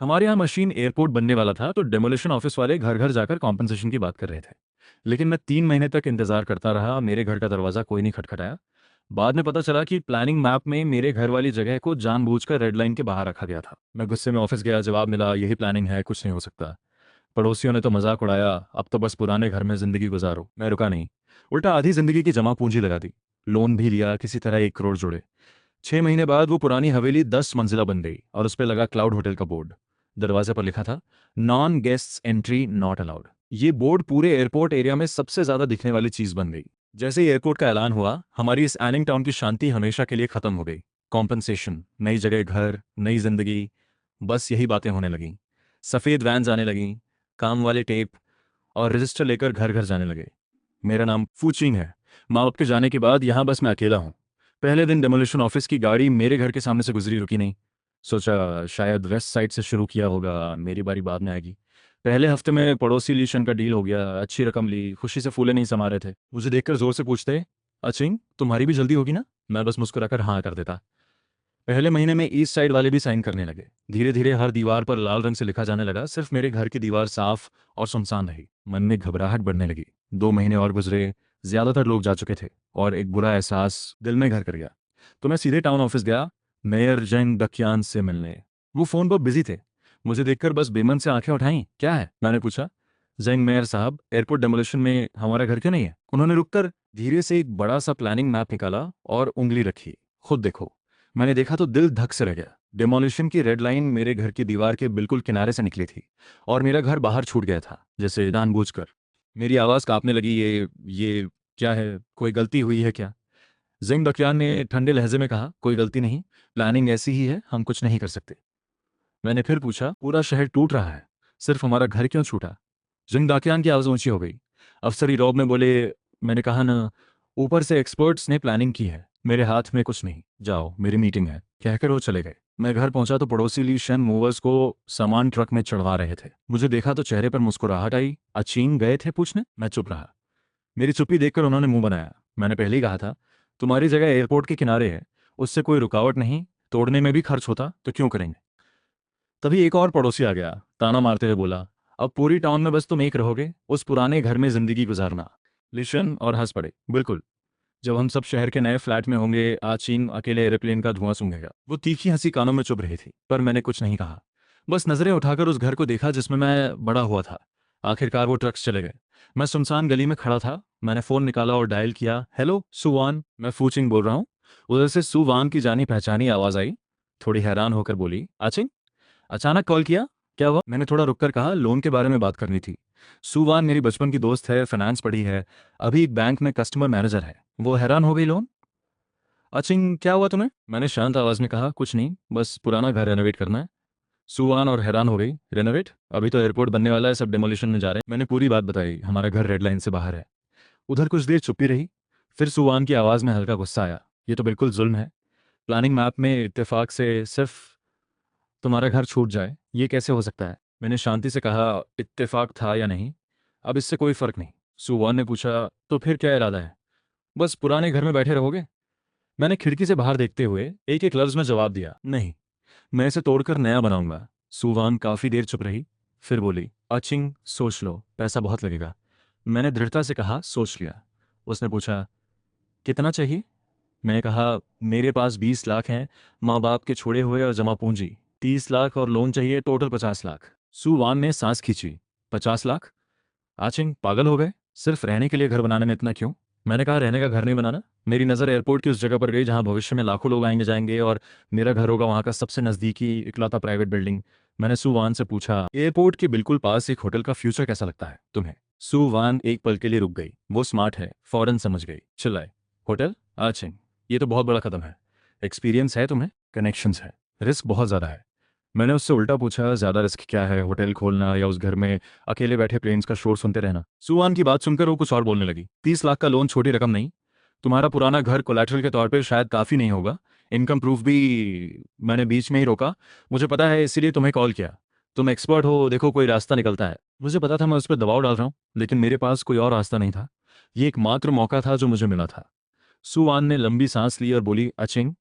हमारे यहाँ machine airport बनने वाला था तो डेमोलिशन ऑफिस वाले घर घर जाकर कॉम्पनसेशन की बात कर रहे थे। लेकिन मैं 3 महीने तक इंतजार करता रहा, मेरे घर का दरवाज़ा कोई नहीं खटखटाया। बाद में पता चला कि प्लानिंग मैप में मेरे घर वाली जगह को जानबूझकर रेड लाइन के बाहर रखा गया था। मैं गुस्से में ऑफिस गया, जवाब मिला यही प्लानिंग है, कुछ नहीं हो सकता। पड़ोसियों ने तो मजाक उड़ाया, अब तो बस पुराने घर में जिंदगी गुजारो। मैं रुका नहीं, उल्टा आधी जिंदगी की जमा पूंजी लगा दी। लोन भी लिया, किसी तरह 1 करोड़ जुड़े। 6 महीने बाद वो पुरानी हवेली 10 मंजिला बन गई और उस पर लगा क्लाउड होटल का बोर्ड। दरवाजे पर लिखा था, non guests entry not allowed. ये बोर्ड पूरे एयरपोर्ट एरिया में सबसे ज्यादा दिखने वाली चीज बन गई। जैसे ही एयरपोर्ट का ऐलान हुआ, हमारी इस एनिंग टाउन की शांति हमेशा के लिए खत्म हो गई। कॉम्पनसेशन, नई जगह, घर, नई जिंदगी, बस यही बातें होने लगीं। सफेद वैन आने लगीं, काम वाले टेप और रजिस्टर लेकर घर घर जाने लगे। मेरा नाम फूचिंग है। माँ बाप के जाने के बाद यहाँ बस मैं अकेला हूँ। पहले दिन डेमोलिशन ऑफिस की गाड़ी मेरे घर के सामने से गुजरी, रुकी नहीं। सोचा शायद वेस्ट साइड से शुरू किया होगा, मेरी बारी बाद में आएगी। पहले हफ्ते में पड़ोसी लीशन का डील हो गया, अच्छी रकम ली, खुशी से फूले नहीं समा रहे थे। मुझे देखकर जोर से पूछते, अचिंग तुम्हारी भी जल्दी होगी ना? मैं बस मुस्कुराकर हाँ कर देता। पहले महीने में ईस्ट साइड वाले भी साइन करने लगे। धीरे धीरे हर दीवार पर लाल रंग से लिखा जाने लगा। सिर्फ मेरे घर की दीवार साफ और सुनसान रही। मन में घबराहट बढ़ने लगी। 2 महीने और गुजरे, ज्यादातर लोग जा चुके थे और एक बुरा एहसास दिल में घर कर गया। तो मैं सीधे टाउन ऑफिस गया, मेयर जैन दकियान से मिलने। वो फोन पर बिजी थे। मुझे देखकर बस बेमन से आंखें उठाई। क्या है? मैंने पूछा। जैंग मेयर साहब, एयरपोर्ट डेमोलिशन में हमारा घर क्यों नहीं है? उन्होंने रुककर धीरे से एक बड़ा सा प्लानिंग मैप निकाला और उंगली रखी। खुद देखो। मैंने देखा तो दिल धक से रह गया। डिमोलिशन की रेड लाइन मेरे घर की दीवार के बिल्कुल किनारे से निकली थी और मेरा घर बाहर छूट गया था, जैसे जानबूझकर। मेरी आवाज़ कांपने लगी। ये क्या है? कोई गलती हुई है क्या? जिंग दकियान ने ठंडे लहजे में कहा, कोई गलती नहीं, प्लानिंग ऐसी ही है, हम कुछ नहीं कर सकते। मैंने फिर पूछा, पूरा शहर टूट रहा है, सिर्फ हमारा घर क्यों छूटा? जिंग दाकियान की आवाज़ ऊंची हो गई। अफसरी रौब में बोले, मैंने कहा ना, ऊपर से एक्सपर्ट्स ने प्लानिंग की है, मेरे हाथ में कुछ नहीं, जाओ मेरी मीटिंग है, कहकर वो चले गए। मैं घर पहुंचा तो पड़ोसी ली शन मूवर्स को सामान ट्रक में चढ़वा रहे थे। मुझे देखा तो चेहरे पर मुस्कुराहट आई। अचीन गए थे पूछने? मैं चुप रहा। मेरी चुप्पी देखकर उन्होंने मुंह बनाया। मैंने पहले ही कहा था, तुम्हारी जगह एयरपोर्ट के किनारे है, उससे कोई रुकावट नहीं, तोड़ने में भी खर्च होता तो क्यों करेंगे? तभी एक और पड़ोसी आ गया, ताना मारते हुए बोला, अब पूरी टाउन में बस तुम एक रहोगे, उस पुराने घर में जिंदगी गुजारना। लिशन और हंस पड़े। बिल्कुल, जब हम सब शहर के नए फ्लैट में होंगे, आचीन अकेले एरोप्लेन का धुआं सूंघेगा। वो तीखी हंसी कानों में चुभ रही थी, पर मैंने कुछ नहीं कहा। बस नजरें उठाकर उस घर को देखा जिसमें मैं बड़ा हुआ था। आखिरकार वो ट्रक्स चले गए। मैं सुनसान गली में खड़ा था। मैंने फोन निकाला और डायल किया। हेलो सुवान, मैं फूचिंग बोल रहा हूँ। उधर से सुवान की जानी पहचानी आवाज आई। थोड़ी हैरान होकर बोली, आचिंग, अचानक कॉल किया, क्या हुआ? मैंने थोड़ा रुककर कहा, लोन के बारे में बात करनी थी। सुवान मेरी बचपन की दोस्त है, फाइनेंस पढ़ी है, अभी एक बैंक में कस्टमर मैनेजर है। वो हैरान हो गई। लोन? अचिंग, क्या हुआ तुम्हें? मैंने शांत आवाज में कहा, कुछ नहीं, बस पुराना घर रेनोवेट करना है। सुवान और हैरान हो गई, रेनोवेट? अभी तो एयरपोर्ट बनने वाला है, सब डेमोलिशन में जा रहे हैं। मैंने पूरी बात बताई, हमारा घर रेड लाइन से बाहर है। उधर कुछ देर चुप्पी रही। फिर सुवान की आवाज में हल्का गुस्सा आया। ये तो बिल्कुल जुल्म है। प्लानिंग मैप में इत्तेफाक से सिर्फ तुम्हारा घर छूट जाए, ये कैसे हो सकता है? मैंने शांति से कहा, इत्तेफाक था या नहीं, अब इससे कोई फर्क नहीं। सुवान ने पूछा, तो फिर क्या इरादा है? बस पुराने घर में बैठे रहोगे? मैंने खिड़की से बाहर देखते हुए एक एक लफ्ज में जवाब दिया, नहीं, मैं इसे तोड़कर नया बनाऊंगा। सुवान काफी देर चुप रही, फिर बोली, अचिंग सोच लो, पैसा बहुत लगेगा। मैंने दृढ़ता से कहा, सोच लिया। उसने पूछा, कितना चाहिए? मैंने कहा, मेरे पास 20 लाख हैं, माँ बाप के छोड़े हुए और जमा पूंजी 30 लाख, और लोन चाहिए टोटल 50 लाख। सुवान ने सांस खींची। 50 लाख? आचिंग पागल हो गए? सिर्फ रहने के लिए घर बनाने में इतना क्यों? मैंने कहा, रहने का घर नहीं बनाना। मेरी नज़र एयरपोर्ट की उस जगह पर गई जहां भविष्य में लाखों लोग आएंगे जाएंगे और मेरा घर होगा वहां का सबसे नज़दीकी इकलौता प्राइवेट बिल्डिंग। मैंने सुवान से पूछा, एयरपोर्ट के बिल्कुल पास एक होटल का फ्यूचर कैसा लगता है तुम्हें? सुवान एक पल के लिए रुक गई। वो स्मार्ट है, फौरन समझ गई। चिल्लाए, होटल? आचिंग, ये तो बहुत बड़ा कदम है। एक्सपीरियंस है तुम्हें, कनेक्शंस है, रिस्क बहुत ज़्यादा है। मैंने उससे उल्टा पूछा, ज़्यादा रिस्क क्या है, होटल खोलना या उस घर में अकेले बैठे प्लेन्स का शोर सुनते रहना? सुवान की बात सुनकर वो कुछ और बोलने लगी। 30 लाख का लोन छोटी रकम नहीं। तुम्हारा पुराना घर कोलैटरल के तौर पे शायद काफ़ी नहीं होगा, इनकम प्रूफ भी। मैंने बीच में ही रोका, मुझे पता है, इसीलिए तुम्हें कॉल किया। तुम एक्सपर्ट हो, देखो कोई रास्ता निकलता है। मुझे पता था मैं उस पर दबाव डाल रहा हूँ, लेकिन मेरे पास कोई और रास्ता नहीं था। ये एकमात्र मौका था जो मुझे मिला था। सुवान ने लंबी सांस ली और बोली, अचिंग,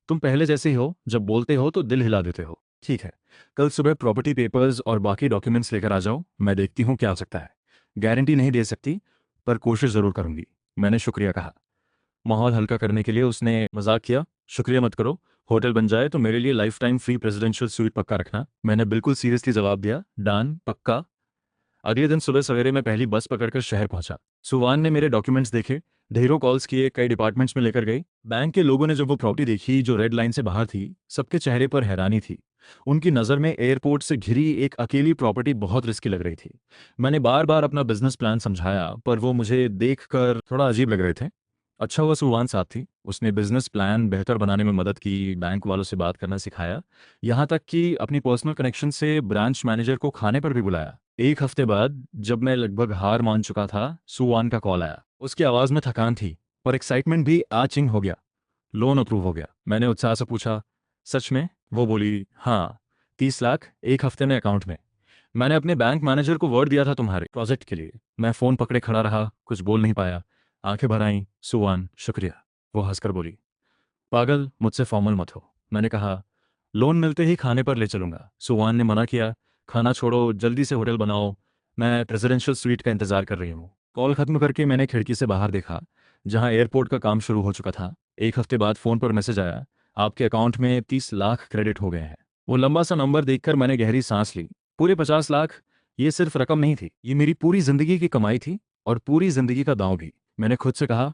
तुम पहले जैसे ही हो, जब बोलते हो तो दिल हिला देते हो। ठीक है, कल सुबह प्रॉपर्टी पेपर्स और बाकी डॉक्यूमेंट्स लेकर आ जाओ, मैं देखती हूँ क्या हो सकता है। गारंटी नहीं दे सकती, पर कोशिश ज़रूर करूँगी। मैंने शुक्रिया कहा। माहौल हल्का करने के लिए उसने मजाक किया, शुक्रिया मत करो, होटल बन जाए तो मेरे लिए life time free presidential sweet पक्का रखना। मैंने बिल्कुल सीरियसली जवाब दिया, डन, पक्का। अगले दिन सुबह सवेरे मैं पहली बस पकड़कर शहर पहुंचा। सुवान ने मेरे डॉक्यूमेंट्स देखे, ढेरों कॉल्स किए, कई डिपार्टमेंट्स में लेकर गई। बैंक के लोगों ने जब वो प्रॉपर्टी देखी जो रेड लाइन से बाहर थी, सबके चेहरे पर हैरानी थी। उनकी नज़र में एयरपोर्ट से घिरी एक अकेली प्रॉपर्टी बहुत रिस्की लग रही थी। मैंने बार बार अपना बिजनेस प्लान समझाया, पर वो मुझे देखकर थोड़ा अजीब लग रहे थे। अच्छा हुआ सुवान साथ थी, उसने बिजनेस प्लान बेहतर बनाने में मदद की, बैंक वालों से बात करना सिखाया, यहाँ तक कि अपनी पर्सनल कनेक्शन से ब्रांच मैनेजर को खाने पर भी बुलाया। एक हफ्ते बाद जब मैं लगभग हार मान चुका था, सुवान का कॉल आया। उसकी आवाज़ में थकान थी, पर एक्साइटमेंट भी आचिंग हो गया। लोन अप्रूव हो गया। मैंने उत्साह से पूछा, सच में? वो बोली, हाँ, 30 लाख एक हफ्ते में अकाउंट में। मैंने अपने बैंक मैनेजर को वर्ड दिया था तुम्हारे प्रोजेक्ट के लिए। मैं फ़ोन पकड़े खड़ा रहा, कुछ बोल नहीं पाया। आंखें भर आईं, सुवान शुक्रिया। वो हंसकर बोली, पागल, मुझसे फॉर्मल मत हो। मैंने कहा, लोन मिलते ही खाने पर ले चलूंगा। सुवान ने मना किया, खाना छोड़ो, जल्दी से होटल बनाओ, मैं प्रेसिडेंशियल स्वीट का इंतजार कर रही हूँ। कॉल खत्म करके मैंने खिड़की से बाहर देखा, जहाँ एयरपोर्ट का काम शुरू हो चुका था। एक हफ्ते बाद फ़ोन पर मैसेज आया, आपके अकाउंट में 30 लाख क्रेडिट हो गए हैं। वो लंबा सा नंबर देखकर मैंने गहरी सांस ली। पूरे 50 लाख, ये सिर्फ रकम नहीं थी, ये मेरी पूरी जिंदगी की कमाई थी, और पूरी जिंदगी का दांव भी। मैंने खुद से कहा,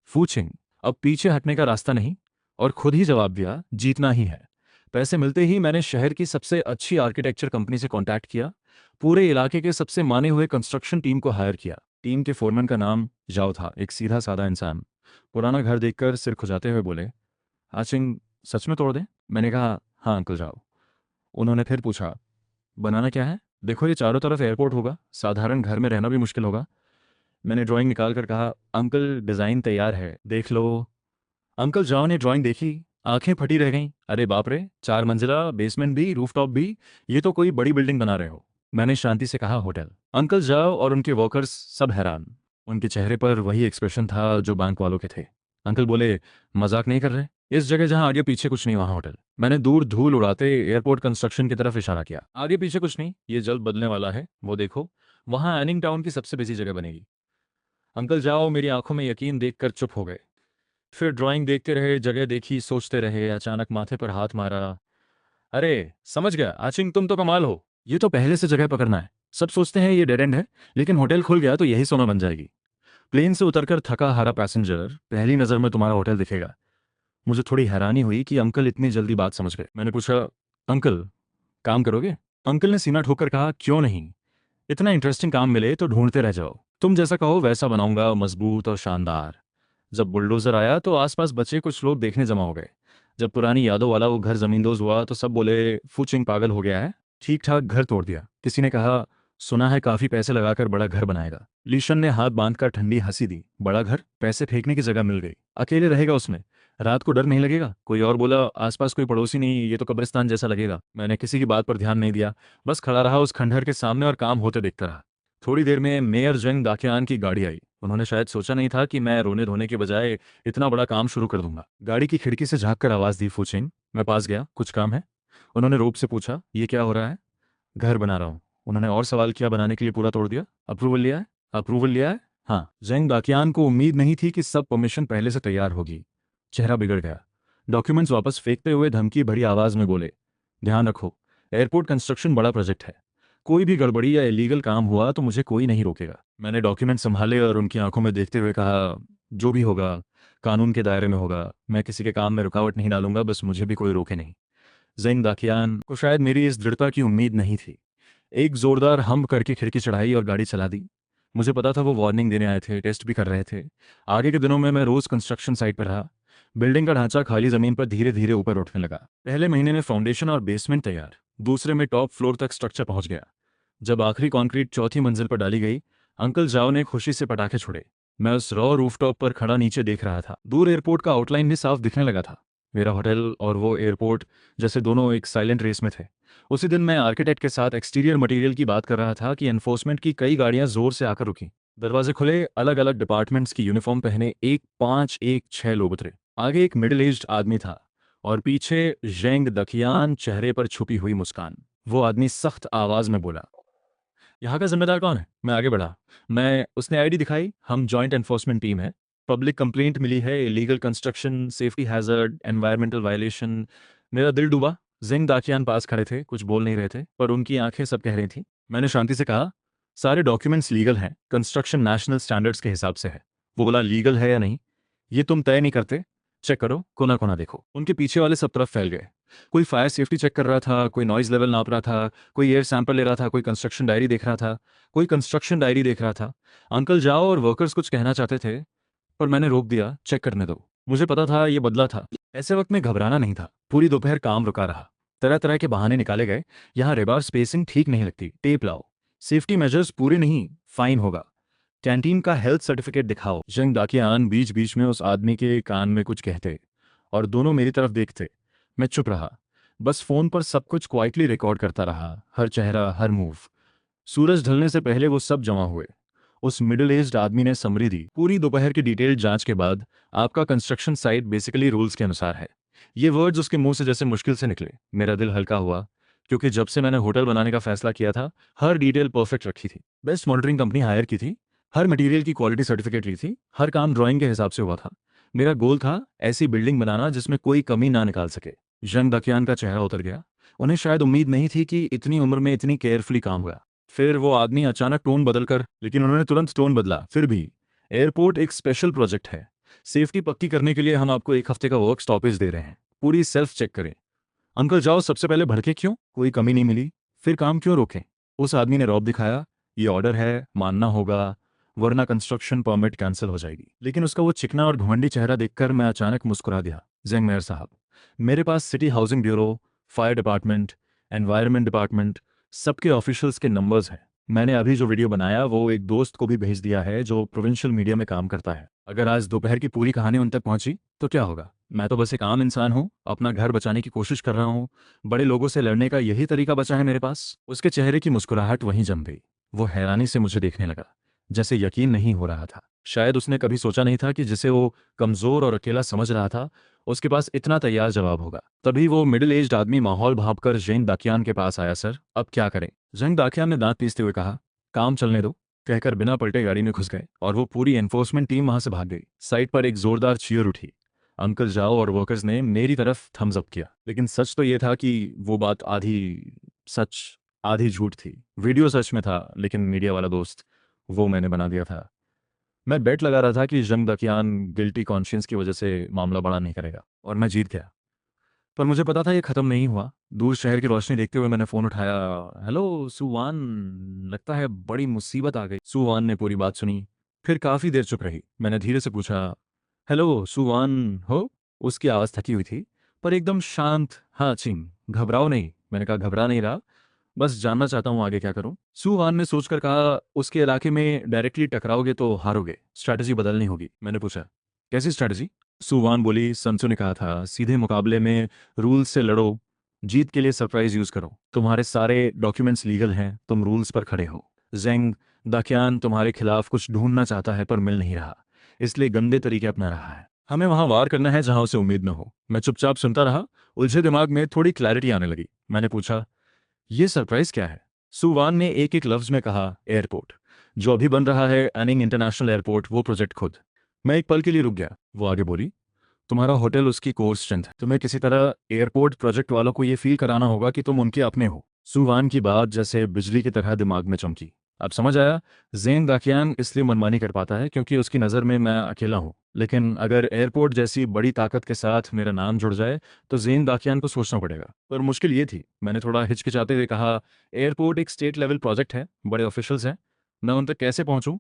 फूचिंग, अब पीछे हटने का रास्ता नहीं, और खुद ही जवाब दिया, जीतना ही है। पैसे मिलते ही मैंने शहर की सबसे अच्छी आर्किटेक्चर कंपनी से कांटेक्ट किया, पूरे इलाके के सबसे माने हुए कंस्ट्रक्शन टीम को हायर किया। टीम के फोरमैन का नाम जाओ था, एक सीधा साधा इंसान। पुराना घर देखकर सिर खुजाते हुए बोले, आचिंग, सच में तोड़ दें? मैंने कहा, हाँ अंकल जाओ। उन्होंने फिर पूछा, बनाना क्या है? देखो ये चारों तरफ एयरपोर्ट होगा, साधारण घर में रहना भी मुश्किल होगा। मैंने ड्राइंग निकाल कर कहा, अंकल डिज़ाइन तैयार है, देख लो। अंकल जाओ ने ड्राइंग देखी, आंखें फटी रह गईं। अरे बाप रे, 4 मंजिला, बेसमेंट भी, रूफटॉप भी, ये तो कोई बड़ी बिल्डिंग बना रहे हो। मैंने शांति से कहा, होटल। अंकल जाओ और उनके वर्कर्स सब हैरान। उनके चेहरे पर वही एक्सप्रेशन था जो बैंक वालों के थे। अंकल बोले, मजाक नहीं कर रहे? इस जगह जहां आगे पीछे कुछ नहीं वहां होटल। मैंने दूर धूल उड़ाते एयरपोर्ट कंस्ट्रक्शन की तरफ इशारा किया। आगे पीछे कुछ नहीं, ये जल्द बदलने वाला है, वो देखो, वहां एनिंग टाउन की सबसे बिजी जगह बनेगी। अंकल जाओ मेरी आंखों में यकीन देखकर चुप हो गए। फिर ड्राइंग देखते रहे, जगह देखी, सोचते रहे। अचानक माथे पर हाथ मारा। अरे, समझ गया आचिंग, तुम तो कमाल हो। ये तो पहले से जगह पकड़ना है। सब सोचते हैं ये डेड एंड है, लेकिन होटल खुल गया तो यही सोना बन जाएगी। प्लेन से उतरकर थका हारा पैसेंजर, पहली नज़र में तुम्हारा होटल दिखेगा। मुझे थोड़ी हैरानी हुई कि अंकल इतनी जल्दी बात समझ गए। मैंने पूछा, अंकल, काम करोगे? अंकल ने सीना ठोकर कहा, क्यों नहीं, इतना इंटरेस्टिंग काम मिले तो ढूंढते रह जाओ। तुम जैसा कहो वैसा बनाऊंगा, मजबूत और शानदार। जब बुलडोजर आया तो आसपास बचे कुछ लोग देखने जमा हो गए। जब पुरानी यादों वाला वो घर जमींदोज हुआ तो सब बोले, फूचिंग पागल हो गया है, ठीक ठाक घर तोड़ दिया। किसी ने कहा, सुना है काफी पैसे लगाकर बड़ा घर बनाएगा। लीशन ने हाथ बांधकर ठंडी हंसी दी, बड़ा घर? पैसे फेंकने की जगह मिल गई, अकेले रहेगा उसमें, रात को डर नहीं लगेगा? कोई और बोला, आसपास कोई पड़ोसी नहीं, ये तो कब्रिस्तान जैसा लगेगा। मैंने किसी की बात पर ध्यान नहीं दिया, बस खड़ा रहा उस खंडहर के सामने और काम होते देखता रहा। थोड़ी देर में मेयर जंग दाकियान की गाड़ी आई। उन्होंने शायद सोचा नहीं था कि मैं रोने धोने के बजाय इतना बड़ा काम शुरू कर दूंगा। गाड़ी की खिड़की से झांक कर आवाज़ दी, फूचिंग। मैं पास गया, कुछ काम है? उन्होंने रूप से पूछा, ये क्या हो रहा है? घर बना रहा हूँ। उन्होंने और सवाल किया, बनाने के लिए पूरा तोड़ दिया? अप्रूवल लिया है? अप्रूवल लिया है, हाँ। जैंग दाकियान को उम्मीद नहीं थी कि सब परमिशन पहले से तैयार होगी। चेहरा बिगड़ गया। डॉक्यूमेंट्स वापस फेंकते हुए धमकी भरी आवाज में बोले, ध्यान रखो, एयरपोर्ट कंस्ट्रक्शन बड़ा प्रोजेक्ट है, कोई भी गड़बड़ी या इलीगल काम हुआ तो मुझे कोई नहीं रोकेगा। मैंने डॉक्यूमेंट संभाले और उनकी आंखों में देखते हुए कहा, जो भी होगा कानून के दायरे में होगा, मैं किसी के काम में रुकावट नहीं डालूंगा, बस मुझे भी कोई रोके नहीं। जैन दाकियान को शायद मेरी इस दृढ़ता की उम्मीद नहीं थी। एक जोरदार हम करके खिड़की चढ़ाई और गाड़ी चला दी। मुझे पता था वो वार्निंग देने आए थे, टेस्ट भी कर रहे थे। आगे के दिनों में मैं रोज कंस्ट्रक्शन साइट पर रहा। बिल्डिंग का ढांचा खाली जमीन पर धीरे धीरे ऊपर उठने लगा। पहले महीने में फाउंडेशन और बेसमेंट तैयार, दूसरे में टॉप फ्लोर तक स्ट्रक्चर पहुंच गया। जब आखिरी कंक्रीट चौथी मंजिल पर डाली गई, अंकल जाओ ने खुशी से पटाखे छोड़े। मैं उस रॉ रूफटॉप पर खड़ा नीचे देख रहा था। दूर एयरपोर्ट का आउटलाइन भी साफ दिखने लगा था। मेरा होटल और वो एयरपोर्ट जैसे दोनों एक साइलेंट रेस में थे। उसी दिन मैं आर्किटेक्ट के साथ एक्सटीरियर मटेरियल की बात कर रहा था कि एनफोर्समेंट की कई गाड़ियां जोर से आकर रुकी। दरवाजे खुले, अलग अलग डिपार्टमेंट्स की यूनिफॉर्म पहने एक 5 एक 6 लोग उतरे। आगे एक मिडिल एज्ड आदमी था। और पीछे जेंग दकियान, चेहरे पर छुपी हुई मुस्कान। वो आदमी सख्त आवाज में बोला, यहाँ का जिम्मेदार कौन है? मैं आगे बढ़ा। उसने आईडी दिखाई। हम जॉइंट एनफोर्समेंट टीम है। पब्लिक कंप्लेंट मिली है, illegal construction, safety hazard, environmental violation. मेरा दिल डूबा। जिंग दाकियान पास खड़े थे, कुछ बोल नहीं रहे थे, पर उनकी आंखें सब कह रही थी। मैंने शांति से कहा, सारे डॉक्यूमेंट्स लीगल हैं, कंस्ट्रक्शन नेशनल स्टैंडर्ड्स के हिसाब से है। वो बोला, लीगल है या नहीं ये तुम तय नहीं करते, चेक करो, कोना कोना देखो। उनके पीछे वाले सब तरफ फैल गए। कोई फायर सेफ्टी चेक कर रहा था, कोई नॉइज लेवल नाप रहा था, कोई एयर सैंपल ले रहा था, कोई कंस्ट्रक्शन डायरी देख रहा था, कोई कंस्ट्रक्शन डायरी देख रहा था। अंकल जाओ और वर्कर्स कुछ कहना चाहते थे, पर मैंने रोक दिया, चेक करने दो। मुझे पता था ये बदला था। ऐसे वक्त में घबराना नहीं था। पूरी दोपहर काम रुका रहा। तरह तरह के बहाने निकाले गए। यहाँ रेबार स्पेसिंग ठीक नहीं लगती, टेप लाओ। सेफ्टी मेजर्स पूरे नहीं, फाइन होगा। कैंटीन का हेल्थ सर्टिफिकेट दिखाओ। जंग दाकियान बीच बीच में उस आदमी के कान में कुछ कहते और दोनों मेरी तरफ देखते। मैं चुप रहा, बस फोन पर सब कुछ क्वाइटली रिकॉर्ड करता रहा, हर चेहरा, हर मूव। सूरज ढलने से पहले वो सब जमा हुए। उस मिडिल एज्ड आदमी ने समरी दी, पूरी दोपहर की डिटेल्ड जांच के बाद आपका कंस्ट्रक्शन साइट बेसिकली रूल्स के अनुसार है। ये वर्ड्स उसके मुंह से जैसे मुश्किल से निकले। मेरा दिल हल्का हुआ, क्योंकि जब से मैंने होटल बनाने का फैसला किया था, हर डिटेल परफेक्ट रखी थी। बेस्ट मॉनिटरिंग कंपनी हायर की थी, हर मटेरियल की क्वालिटी सर्टिफिकेट ली थी, हर काम ड्राइंग के हिसाब से हुआ था। मेरा गोल था ऐसी बिल्डिंग बनाना जिसमें कोई कमी ना निकाल सके। जंग दकियान का चेहरा उतर गया। उन्हें शायद उम्मीद नहीं थी कि इतनी उम्र में इतनी केयरफुली काम हुआ। फिर वो आदमी अचानक टोन बदलकर, लेकिन उन्होंने तुरंत टोन बदला, फिर भी, एयरपोर्ट एक स्पेशल प्रोजेक्ट है। सेफ्टी पक्की करने के लिए हम आपको 1 हफ्ते का वर्क स्टॉपेज दे रहे हैं। पूरी सेल्फ चेक करें। अंकल जाओ, सबसे पहले भड़के क्यों? कोई कमी नहीं मिली, फिर काम क्यों रोकें? उस आदमी ने रौब दिखाया, ये ऑर्डर है, मानना होगा, वरना कंस्ट्रक्शन परमिट कैंसिल हो जाएगी। लेकिन उसका वो चिकना और घुमंडी चेहरा देखकर मैं अचानक मुस्कुरा दिया। जंग मेयर साहब, मेरे पास city housing bureau, fire department, environment department, सबके ऑफिशियल्स के नंबर्स हैं। मैंने अभी जो वीडियो बनाया वो एक दोस्त को भी भेज दिया है जो प्रोविंशियल मीडिया में काम करता है। अगर आज दोपहर की पूरी कहानी उन तक पहुंची तो क्या होगा? मैं तो बस एक आम इंसान हूँ, अपना घर बचाने की कोशिश कर रहा हूँ। बड़े लोगों से लड़ने का यही तरीका बचा है मेरे पास। उसके चेहरे की मुस्कुराहट वहीं जम गई। वो हैरानी से मुझे देखने लगा, जैसे यकीन नहीं हो रहा था। शायद उसने कभी सोचा नहीं था कि जिसे वो कमजोर और अकेला समझ रहा था, उसके पास इतना तैयार जवाब होगा। तभी वो मिडिल एज्ड आदमी माहौल भांपकर जेंग दाकियान के पास आया। सर, अब क्या करें? जेंग दाकियान ने दांत पीसते हुए कहा, काम चलने दो, कहकर बिना पलटे गाड़ी में घुस गए और वो पूरी एनफोर्समेंट टीम वहां से भाग गई। साइट पर एक जोरदार चीयर उठी। अंकल जाओ और वर्कर्स ने मेरी तरफ थम्स अप किया। लेकिन सच तो ये था कि वो बात आधी सच आधी झूठ थी। वीडियो सच में था, लेकिन मीडिया वाला दोस्त वो मैंने बना दिया था। मैं बेट लगा रहा था कि जंग दकियान गिल्टी कॉन्शियंस की वजह से मामला बड़ा नहीं करेगा, और मैं जीत गया। पर मुझे पता था ये खत्म नहीं हुआ। दूर शहर की रोशनी देखते हुए मैंने फोन उठाया। हेलो सुवान, लगता है बड़ी मुसीबत आ गई। सुवान ने पूरी बात सुनी, फिर काफी देर चुप रही। मैंने धीरे से पूछा, हेलो सुवान हो? उसकी आवाज थकी हुई थी, पर एकदम शांत। हाँ चिंग, घबराओ नहीं। मैंने कहा, घबरा नहीं रहा, बस जानना चाहता हूँ आगे क्या करूँ। सुवान ने सोचकर कहा, उसके इलाके में डायरेक्टली टकराओगे तो हारोगे, स्ट्रैटेजी बदलनी होगी। मैंने पूछा, कैसी स्ट्रैटेजी? सुवान बोली, संसू ने कहा था, सीधे मुकाबले में रूल्स से लड़ो, जीत के लिए सरप्राइज यूज करो। तुम्हारे सारे डॉक्यूमेंट्स लीगल हैं, तुम रूल्स पर खड़े हो। जेंग दाकियान तुम्हारे खिलाफ कुछ ढूंढना चाहता है पर मिल नहीं रहा, इसलिए गंदे तरीके अपना रहा है। हमें वहां वार करना है जहां उसे उम्मीद न हो। मैं चुपचाप सुनता रहा। उलझे दिमाग में थोड़ी क्लैरिटी आने लगी। मैंने पूछा, ये सरप्राइज क्या है? सुवान ने एक एक लफ्ज में कहा, एयरपोर्ट जो अभी बन रहा है, एनिंग इंटरनेशनल एयरपोर्ट, वो प्रोजेक्ट खुद। मैं एक पल के लिए रुक गया। वो आगे बोली, तुम्हारा होटल उसकी कोर स्ट्रेंथ है, तुम्हें किसी तरह एयरपोर्ट प्रोजेक्ट वालों को ये फील कराना होगा कि तुम उनके अपने हो। सुवान की बात जैसे बिजली की तरह दिमाग में चमकी। अब समझ आया, जेन दाकियान इसलिए मनमानी कर पाता है क्योंकि उसकी नज़र में मैं अकेला हूँ। लेकिन अगर एयरपोर्ट जैसी बड़ी ताकत के साथ मेरा नाम जुड़ जाए तो जेन दाकियान को सोचना पड़ेगा। पर मुश्किल ये थी, मैंने थोड़ा हिचकिचाते हुए कहा, एयरपोर्ट एक स्टेट लेवल प्रोजेक्ट है, बड़े ऑफिशियल्स हैं, मैं उन तक कैसे पहुंचूं?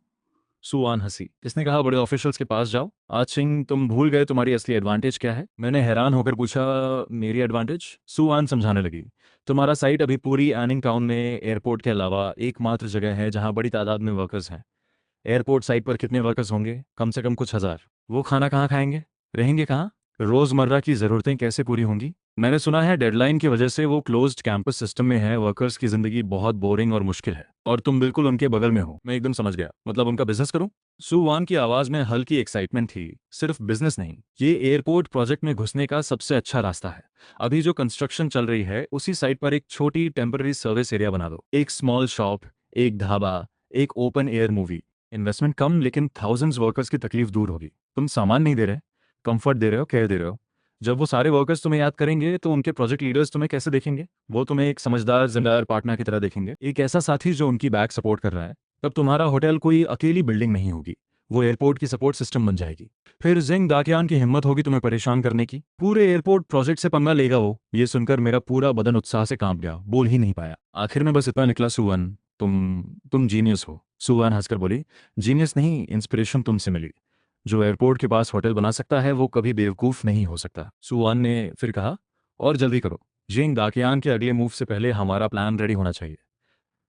सुवान हंसी। इसने कहा, बड़े ऑफिशियल्स के पास जाओ। आज सिंह, तुम भूल गए तुम्हारी असली एडवांटेज क्या है? मैंने हैरान होकर पूछा, मेरी एडवांटेज? सुवान समझाने लगी, तुम्हारा साइट अभी पूरी एनिंग टाउन में एयरपोर्ट के अलावा एकमात्र जगह है जहां बड़ी तादाद में वर्कर्स हैं। एयरपोर्ट साइट पर कितने वर्कर्स होंगे? कम से कम कुछ हजार। वो खाना कहाँ खाएंगे? रहेंगे कहाँ? रोजमर्रा की जरूरतें कैसे पूरी होंगी? मैंने सुना है डेडलाइन की वजह से वो क्लोज्ड कैंपस सिस्टम में है, वर्कर्स की जिंदगी बहुत बोरिंग और मुश्किल है, और तुम बिल्कुल उनके बगल में हो। मैं एकदम समझ गया, मतलब उनका बिजनेस करूं? सुवान की आवाज में हल्की एक्साइटमेंट थी। सिर्फ बिजनेस नहीं, ये एयरपोर्ट प्रोजेक्ट में घुसने का सबसे अच्छा रास्ता है। अभी जो कंस्ट्रक्शन चल रही है उसी साइट पर एक छोटी टेम्पररी सर्विस एरिया बना दो, एक स्मॉल शॉप, एक ढाबा, एक ओपन एयर मूवी। इन्वेस्टमेंट कम लेकिन थाउजेंड्स वर्कर्स की तकलीफ दूर होगी। तुम सामान नहीं दे रहे, कंफर्ट दे रहे हो, केयर दे रहे हो। जब वो सारे वर्कर्स तुम्हें याद करेंगे तो उनके प्रोजेक्ट लीडर्स तुम्हें कैसे देखेंगे? वो तुम्हें एक समझदार जिम्मेदार पार्टनर की तरह देखेंगे, एक ऐसा साथी जो उनकी बैक सपोर्ट कर रहा है। तब तुम्हारा होटल कोई अकेली बिल्डिंग नहीं होगी, वो एयरपोर्ट की सपोर्ट सिस्टम बन जाएगी। फिर जिंग दाकियान की हिम्मत होगी तुम्हें परेशान करने की। पूरे एयरपोर्ट प्रोजेक्ट से पंगा लेगा वो। ये सुनकर मेरा पूरा बदन उत्साह से कांप गया, बोल ही नहीं पाया। आखिर में बस इतना निकला, सुवन, तुम जीनियस हो। सुवन हंसकर बोली, जीनियस नहीं, इंस्पिरेशन तुमसे मिली। जो एयरपोर्ट के पास होटल बना सकता है वो कभी बेवकूफ़ नहीं हो सकता। सुवान ने फिर कहा, और जल्दी करो, जिंग दाकियान के अगले मूव से पहले हमारा प्लान रेडी होना चाहिए।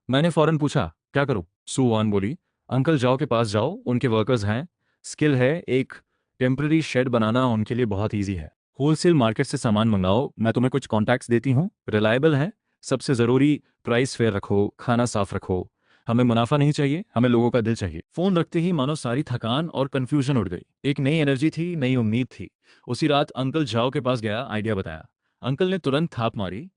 मैंने फौरन पूछा, क्या करूं? सुवान बोली, अंकल जाओ के पास जाओ, उनके वर्कर्स हैं, स्किल है, एक टेम्पररी शेड बनाना उनके लिए बहुत ईजी है। होलसेल मार्केट से सामान मंगाओ, मैं तुम्हें कुछ कॉन्टैक्ट्स देती हूँ, रिलायबल है। सबसे ज़रूरी, प्राइस फेयर रखो, खाना साफ रखो। हमें मुनाफा नहीं चाहिए, हमें लोगों का दिल चाहिए। फ़ोन रखते ही मानो सारी थकान और कन्फ्यूजन उड़ गई। एक नई एनर्जी थी, नई उम्मीद थी। उसी रात अंकल जाओ के पास गया, आइडिया बताया। अंकल ने तुरंत थाप मारी,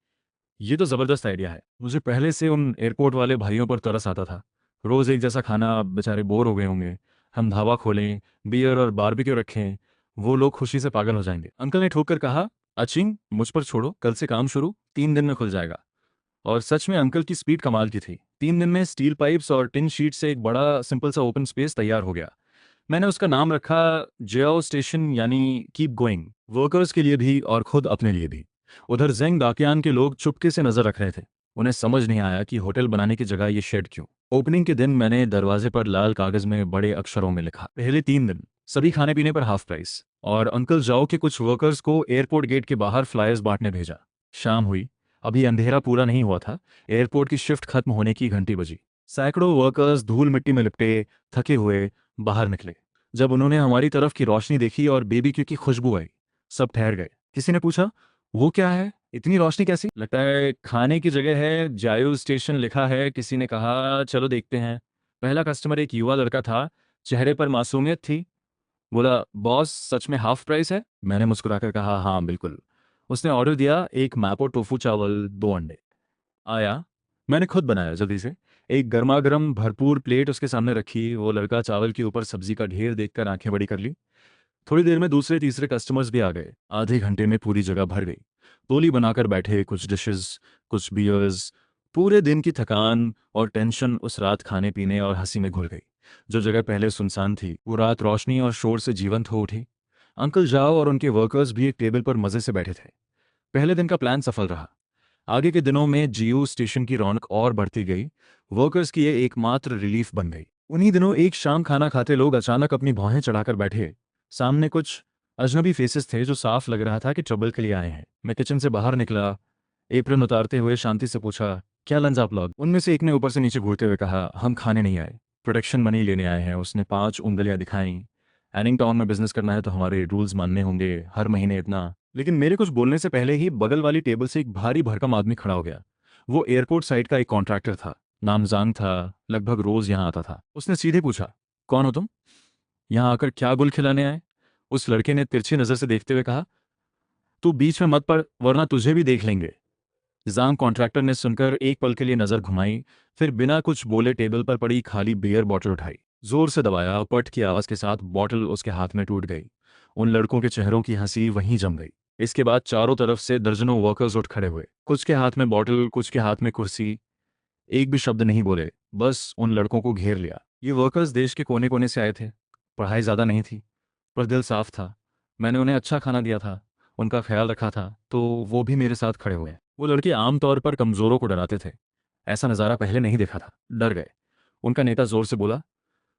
ये तो ज़बरदस्त आइडिया है। मुझे पहले से उन एयरपोर्ट वाले भाइयों पर तरस आता था। रोज़ एक जैसा खाना, बेचारे बोर हो गए होंगे। हम ढाबा खोलें, बियर और बारबेक्यू रखें, वो लोग खुशी से पागल हो जाएंगे। अंकल ने ठोक कर कहा, अचिंग, मुझ पर छोड़ो, कल से काम शुरू, 3 दिन में खुल जाएगा। और सच में अंकल की स्पीड कमाल की थी। 3 दिन में स्टील पाइप्स और टिन शीट से एक बड़ा सिंपल सा ओपन स्पेस तैयार हो गया। मैंने उसका नाम रखा जियाओ स्टेशन, यानी कीप गोइंग। वर्कर्स के लिए भी और खुद अपने लिए भी। उधर जेंग दाकियान के लोग चुपके से नजर रख रहे थे। उन्हें समझ नहीं आया कि होटल बनाने की जगह ये शेड क्यों। ओपनिंग के दिन मैंने दरवाजे पर लाल कागज में बड़े अक्षरों में लिखा, पहले 3 दिन सभी खाने पीने पर हाफ प्राइस। और अंकल जाओ के कुछ वर्कर्स को एयरपोर्ट गेट के बाहर फ्लायर्स बांटने भेजा। शाम हुई, अभी अंधेरा पूरा नहीं हुआ था। एयरपोर्ट की शिफ्ट खत्म होने की घंटी बजी। सैकड़ों वर्कर्स धूल मिट्टी में लिपटे, थके हुए बाहर निकले। जब उन्होंने हमारी तरफ की रोशनी देखी और बेबीक्यू की खुशबू आई, सब ठहर गए। किसी ने पूछा, वो क्या है, इतनी रोशनी कैसी? लगता है खाने की जगह है, जायो स्टेशन लिखा है। किसी ने कहा, चलो देखते हैं। पहला कस्टमर एक युवा लड़का था, चेहरे पर मासूमियत थी। बोला, बॉस सच में हाफ प्राइस है? मैंने मुस्कुराकर कहा, हाँ बिल्कुल। उसने ऑर्डर दिया, एक मैपो टोफू चावल, 2 अंडे। आया, मैंने खुद बनाया जल्दी से। एक गर्मा गर्म भरपूर प्लेट उसके सामने रखी। वो लड़का चावल के ऊपर सब्जी का ढेर देखकर आंखें बड़ी कर ली। थोड़ी देर में दूसरे तीसरे कस्टमर्स भी आ गए। आधे घंटे में पूरी जगह भर गई। टोली बनाकर बैठे, कुछ डिशेस, कुछ बियर्स। पूरे दिन की थकान और टेंशन उस रात खाने पीने और हंसी में घुल गई। जो जगह पहले सुनसान थी वो रात रोशनी और शोर से जीवंत हो उठी। अंकल जाओ और उनके वर्कर्स भी एक टेबल पर मजे से बैठे थे। पहले दिन का प्लान सफल रहा। आगे के दिनों में जीयू स्टेशन की रौनक और बढ़ती गई। वर्कर्स की ये एकमात्र रिलीफ बन गई। उन्हीं दिनों एक शाम खाना खाते लोग अचानक अपनी भौहें चढ़ाकर बैठे। सामने कुछ अजनबी फेसेस थे जो साफ लग रहा था कि ट्रबल के लिए आए हैं। मैं किचन से बाहर निकला, एप्रन उतारते हुए शांति से पूछा, क्या लंच आप लोग? उनमें से एक ने ऊपर से नीचे घूरते हुए कहा, हम खाने नहीं आए, प्रोटेक्शन मनी लेने आए हैं। उसने 5 उंगलियां दिखाई। एनिंग टाउन में बिजनेस करना है तो हमारे रूल्स मानने होंगे, हर महीने इतना। लेकिन मेरे कुछ बोलने से पहले ही बगल वाली टेबल से एक भारी भरकम आदमी खड़ा हो गया। वो एयरपोर्ट साइड का एक कॉन्ट्रैक्टर था, नाम जांग था, लगभग रोज यहाँ आता था। उसने सीधे पूछा, कौन हो तुम? यहाँ आकर क्या गुल खिलाने आए? उस लड़के ने तिरछी नजर से देखते हुए कहा, तू बीच में मत पड़ वरना तुझे भी देख लेंगे। जांग कॉन्ट्रैक्टर ने सुनकर एक पल के लिए नजर घुमाई, फिर बिना कुछ बोले टेबल पर पड़ी खाली बियर बॉटल उठाई, जोर से दबाया, पट की आवाज के साथ बॉटल उसके हाथ में टूट गई। उन लड़कों के चेहरों की हंसी वहीं जम गई। इसके बाद चारों तरफ से दर्जनों वर्कर्स उठ खड़े हुए, कुछ के हाथ में बॉटल, कुछ के हाथ में कुर्सी। एक भी शब्द नहीं बोले, बस उन लड़कों को घेर लिया। ये वर्कर्स देश के कोने कोने से आए थे। पढ़ाई ज़्यादा नहीं थी, पर दिल साफ था। मैंने उन्हें अच्छा खाना दिया था, उनका ख्याल रखा था, तो वो भी मेरे साथ खड़े हुए। वो लड़के आमतौर पर कमज़ोरों को डराते थे। ऐसा नज़ारा पहले नहीं देखा था, डर गए। उनका नेता जोर से बोला,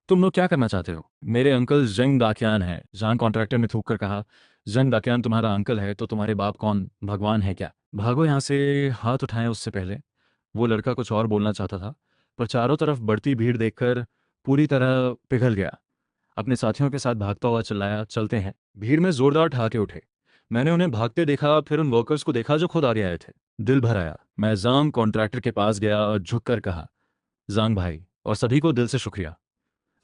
तुम लोग क्या करना चाहते हो? मेरे अंकल जंग दाकियान हैं। जान कॉन्ट्रैक्टर ने थूक कर कहा, जंग दाकियान तुम्हारा अंकल है तो तुम्हारे बाप कौन, भगवान है क्या? भागो यहाँ से, हाथ उठाएं उससे पहले। वो लड़का कुछ और बोलना चाहता था, पर चारों तरफ बढ़ती भीड़ देखकर पूरी तरह पिघल गया। अपने साथियों के साथ भागता हुआ चिल्लाया, चलते हैं। भीड़ में जोरदार ठहाके उठे। मैंने उन्हें भागते देखा, फिर उन वर्कर्स को देखा जो खुद आगे आए थे। दिल भर आया। मैं जांग कॉन्ट्रैक्टर के पास गया और झुककर कहा, जांग भाई और सभी को दिल से शुक्रिया।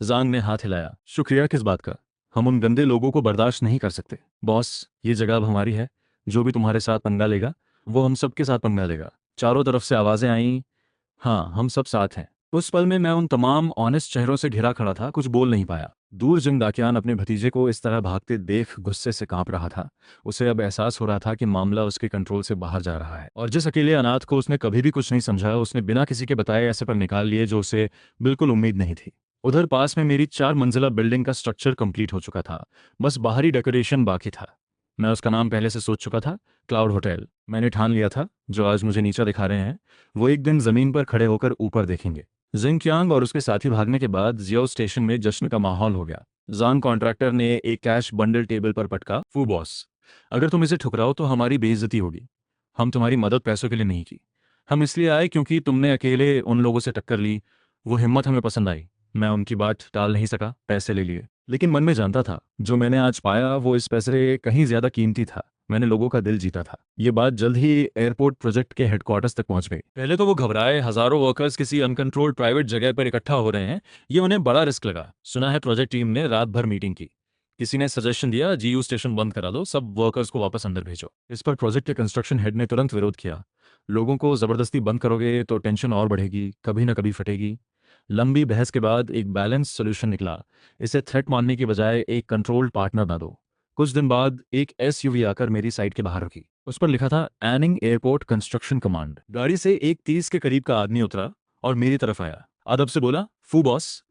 जांग ने हाथ हिलाया। शुक्रिया किस बात का? हम उन गंदे लोगों को बर्दाश्त नहीं कर सकते। बॉस, ये जगह अब हमारी है। जो भी तुम्हारे साथ पंगा लेगा वो हम सबके साथ पंगा लेगा। चारों तरफ से आवाजें आईं। हाँ, हम सब साथ हैं। उस पल में मैं उन तमाम ऑनेस्ट चेहरों से घिरा खड़ा था, कुछ बोल नहीं पाया। दूर जंग दाकियान अपने भतीजे को इस तरह भागते देख गुस्से से कांप रहा था। उसे अब एहसास हो रहा था कि मामला उसके कंट्रोल से बाहर जा रहा है, और जिस अकेले अनाथ को उसने कभी भी कुछ नहीं समझा, उसने बिना किसी के बताए ऐसे पर निकाल लिए जो उसे बिल्कुल उम्मीद नहीं थी। उधर पास में मेरी 4 मंजिला बिल्डिंग का स्ट्रक्चर कंप्लीट हो चुका था। बस बाहरी डेकोरेशन बाकी था। मैं उसका नाम पहले से सोच चुका था, क्लाउड होटल। मैंने ठान लिया था जो आज मुझे नीचा दिखा रहे हैं वो एक दिन जमीन पर खड़े होकर ऊपर देखेंगे। जिंगक्यांग और उसके साथी भागने के बाद जियो स्टेशन में जश्न का माहौल हो गया। जान कॉन्ट्रैक्टर ने एक कैश बंडल टेबल पर पटका। फू बॉस, अगर तुम इसे ठुकराओ तो हमारी बेइज्जती होगी। हम तुम्हारी मदद पैसों के लिए नहीं की। हम इसलिए आए क्योंकि तुमने अकेले उन लोगों से टक्कर ली। वो हिम्मत हमें पसंद आई। मैं उनकी बात टाल नहीं सका, पैसे ले लिए। लेकिन मन में जानता था जो मैंने आज पाया वो इस पैसे से कहीं ज्यादा कीमती था। मैंने लोगों का दिल जीता था। ये बात जल्द ही एयरपोर्ट प्रोजेक्ट के हेडक्वार्टर्स तक पहुंच गई। पहले तो वो घबराए, हजारों वर्कर्स किसी अनकंट्रोल्ड प्राइवेट जगह पर इकट्ठा हो रहे हैं। ये उन्हें बड़ा रिस्क लगा। सुना है प्रोजेक्ट टीम ने रात भर मीटिंग की। किसी ने सजेशन दिया जीयू स्टेशन बंद करा दो, सब वर्कर्स को वापस अंदर भेजो। इस पर प्रोजेक्ट के कंस्ट्रक्शन हेड ने तुरंत विरोध किया। लोगों को जबरदस्ती बंद करोगे तो टेंशन और बढ़ेगी, कभी ना कभी फटेगी। लंबी बहस के बाद एक बैलेंस सोल्यूशन निकला। इसे थ्रेट मानने की बजाय एक कंट्रोल्ड पार्टनर ना दो। कुछ दिन बाद एक एसयूवी आकर मेरी साइड के बाहर रुकी। उस पर लिखा था एनिंग एयरपोर्ट कंस्ट्रक्शन कमांड। गाड़ी से एक 30 के करीब का आदमी उतरा और मेरी तरफ आया। अदब से बोला, फू बॉस।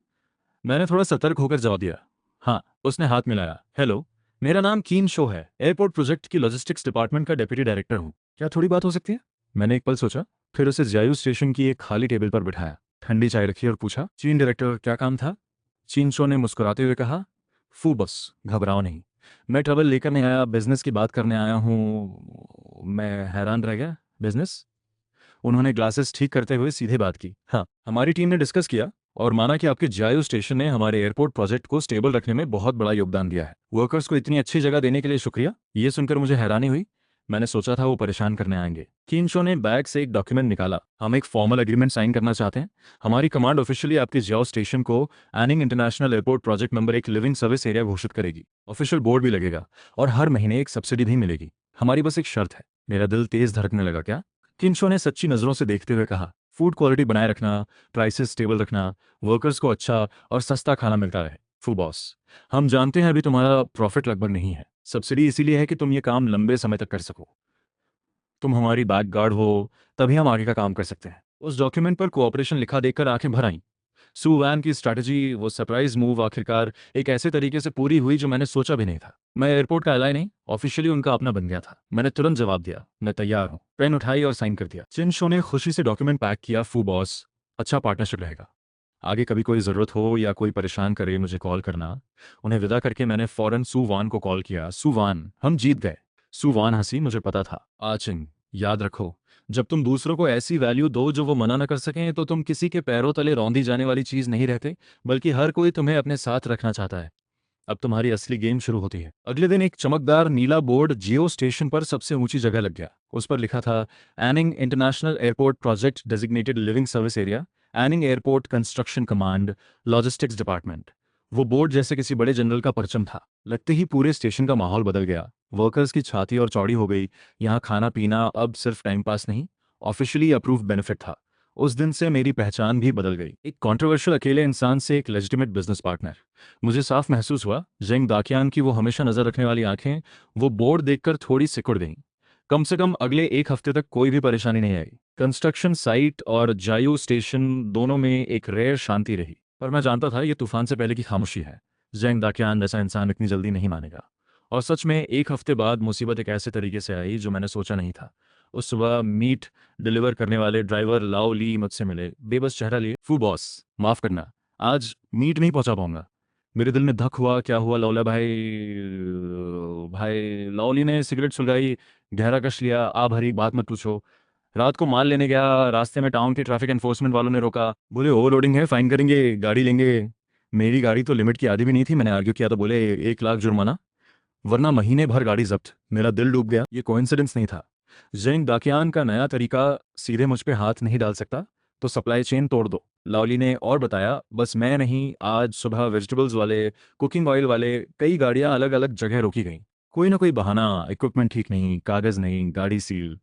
मैंने थोड़ा सतर्क होकर जवाब दिया, हाँ। उसने हाथ मिलाया। हेलो, मेरा नाम कीन शो है। एयरपोर्ट प्रोजेक्ट की लॉजिस्टिक्स डिपार्टमेंट का डेप्यूटी डायरेक्टर हूँ। क्या थोड़ी बात हो सकती है? मैंने एक पल सोचा, फिर उसे जियायू स्टेशन की एक खाली टेबल पर बिठाया, ठंडी चाय रखी और पूछा, चीन डायरेक्टर क्या काम था? चीन शो ने मुस्कुराते हुए कहा, फू बस, घबराओ नहीं। मैं ट्रबल लेकर नहीं आया, बिजनेस की बात करने आया हूँ। मैं हैरान रह गया, बिजनेस? उन्होंने ग्लासेस ठीक करते हुए सीधे बात की। हाँ, हमारी टीम ने डिस्कस किया और माना कि आपके जायो स्टेशन ने हमारे एयरपोर्ट प्रोजेक्ट को स्टेबल रखने में बहुत बड़ा योगदान दिया है। वर्कर्स को इतनी अच्छी जगह देने के लिए शुक्रिया। ये सुनकर मुझे हैरानी हुई। मैंने सोचा था वो परेशान करने आएंगे। किनशो ने बैग से एक डॉक्यूमेंट निकाला। हम एक फॉर्मल एग्रीमेंट साइन करना चाहते हैं। हमारी कमांड ऑफिशियली आपके जाओ स्टेशन को एनिंग इंटरनेशनल एयरपोर्ट प्रोजेक्ट नंबर एक लिविंग सर्विस एरिया घोषित करेगी। ऑफिशियल बोर्ड भी लगेगा और हर महीने एक सब्सिडी भी मिलेगी। हमारी बस एक शर्त है। मेरा दिल तेज धड़कने लगा। क्या? किनशो ने सच्ची नजरों से देखते हुए कहा, फूड क्वालिटी बनाए रखना, प्राइसेस स्टेबल रखना, वर्कर्स को अच्छा और सस्ता खाना मिलता रहे। फू बॉस, हम जानते हैं अभी तुम्हारा प्रॉफिट लगभग नहीं है। सब्सिडी इसीलिए है कि तुम ये काम लंबे समय तक कर सको। तुम हमारी बैकगार्ड हो, तभी हम आगे का काम कर सकते हैं। उस डॉक्यूमेंट पर कोऑपरेशन लिखा देखकर आंखें भर आईं। सू वैन की स्ट्रैटेजी, वो सरप्राइज मूव आखिरकार एक ऐसे तरीके से पूरी हुई जो मैंने सोचा भी नहीं था। मैं एयरपोर्ट का एलाय नहीं, ऑफिशियली उनका अपना बन गया था। मैंने तुरंत जवाब दिया, मैं तैयार हूँ। पेन उठाई और साइन कर दिया। चिन शो ने खुशी से डॉक्यूमेंट पैक किया। फू बॉस, अच्छा पार्टनरशिप रहेगा। आगे कभी कोई ज़रूरत हो या कोई परेशान करे मुझे कॉल करना। उन्हें विदा करके मैंने फौरन सू वान को कॉल किया। सू वान, हम जीत गए। सू वान हंसी, मुझे पता था। आचिंग, याद रखो, जब तुम दूसरों को ऐसी वैल्यू दो जो वो मना न कर सकें तो तुम किसी के पैरों तले रौंदी जाने वाली चीज नहीं रहते, बल्कि हर कोई तुम्हें अपने साथ रखना चाहता है। अब तुम्हारी असली गेम शुरू होती है। अगले दिन एक चमकदार नीला बोर्ड जियो स्टेशन पर सबसे ऊंची जगह लग गया। उस पर लिखा था Anning international airport project designated living service area, Anning airport construction command, logistics department. वो बोर्ड जैसे किसी बड़े जनरल का परचम था। लगते ही पूरे स्टेशन का माहौल बदल गया। वर्कर्स की छाती और चौड़ी हो गई। यहाँ खाना पीना अब सिर्फ टाइम पास नहीं, ऑफिशियली अप्रूव्ड बेनिफिट था। उस दिन से मेरी पहचान भी बदल गई। एक कॉन्ट्रोवर्शियल अकेले इंसान से एक लेजिटिमेट बिजनेस पार्टनर। मुझे साफ महसूस हुआ जेंग दाकियान की वो हमेशा नजर रखने वाली आंखें वो बोर्ड देखकर थोड़ी सिकुड़ गईं। कम से कम अगले एक हफ्ते तक कोई भी परेशानी नहीं आई। कंस्ट्रक्शन साइट और जायू स्टेशन दोनों में एक रेयर शांति रही। पर मैं जानता था ये तूफान से पहले की खामोशी है। जेंग दाकियान जैसा इंसान इतनी जल्दी नहीं मानेगा। और सच में एक हफ्ते बाद मुसीबत एक ऐसे तरीके से आई जो मैंने सोचा नहीं था। उस सुबह मीट डिलीवर करने वाले ड्राइवर लाओ ली मुझसे मिले, बेबस चेहरा लिए। फू बॉस, माफ करना, आज मीट नहीं पहुंचा पाऊंगा। मेरे दिल में धक हुआ। क्या हुआ लौला भाई? भाई लाओली ने सिगरेट सुलगाई, गहरा कश लिया। आ भरी बात मत पूछो। रात को माल लेने गया, रास्ते में टाउन के ट्रैफिक एनफोर्समेंट वालों ने रोका। बोले ओवरलोडिंग है, फाइन करेंगे, गाड़ी लेंगे। मेरी गाड़ी तो लिमिट की आधी भी नहीं थी। मैंने आर्ग्यू किया तो बोले 1 लाख जुर्माना, वरना महीने भर गाड़ी जब्त। मेरा दिल डूब गया। ये कोइंसिडेंस नहीं था। जेंग दाकियान का नया तरीका, सीधे मुझ पे हाथ नहीं डाल सकता तो सप्लाई चेन तोड़ दो। लावली ने और बताया, बस मैं नहीं, आज सुबह वेजिटेबल्स वाले, कुकिंग ऑयल वाले, कई गाड़ियां अलग अलग जगह रोकी गईं। कोई ना कोई बहाना, इक्विपमेंट ठीक नहीं, कागज नहीं, गाड़ी सील।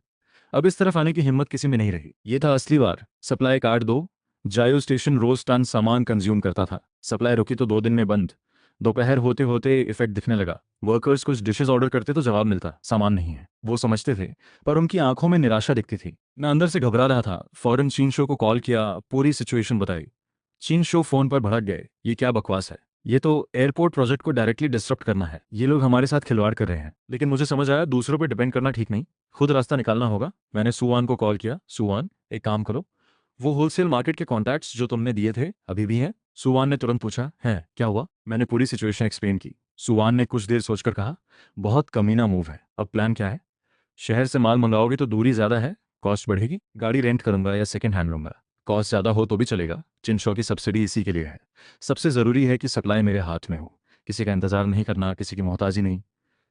अब इस तरफ आने की हिम्मत किसी में नहीं रही। ये था असली वार। सप्लाई काट दो। जायो स्टेशन रोज टन सामान कंज्यूम करता था। सप्लाई रुकी तो 2 दिन में बंद। दोपहर होते होते इफेक्ट दिखने लगा। वर्कर्स कुछ डिशेस ऑर्डर करते तो जवाब मिलता, सामान नहीं है। वो समझते थे, पर उनकी आंखों में निराशा दिखती थी। मैं अंदर से घबरा रहा था। फौरन चीन शो को कॉल किया, पूरी सिचुएशन बताई। चीन शो फोन पर भड़क गए, ये क्या बकवास है, ये तो एयरपोर्ट प्रोजेक्ट को डायरेक्टली डिस्टर्ब करना है, ये लोग हमारे साथ खिलवाड़ कर रहे हैं। लेकिन मुझे समझ आया, दूसरों पर डिपेंड करना ठीक नहीं, खुद रास्ता निकालना होगा। मैंने सुवान को कॉल किया, सुवान एक काम करो, वो होलसेल मार्केट के कॉन्टैक्ट्स जो तुमने दिए थे अभी भी हैं? सुवान ने तुरंत पूछा, है क्या हुआ? मैंने पूरी सिचुएशन एक्सप्लेन की। सुवान ने कुछ देर सोचकर कहा, बहुत कमीना मूव है, अब प्लान क्या है? शहर से माल मंगाओगे तो दूरी ज़्यादा है, कॉस्ट बढ़ेगी, गाड़ी रेंट करूंगा या सेकंड हैंड लूंगा। कॉस्ट ज़्यादा हो तो भी चलेगा, चिंशो की सब्सिडी इसी के लिए है। सबसे ज़रूरी है कि सप्लाई मेरे हाथ में हो, किसी का इंतज़ार नहीं करना, किसी की मोहताजी नहीं।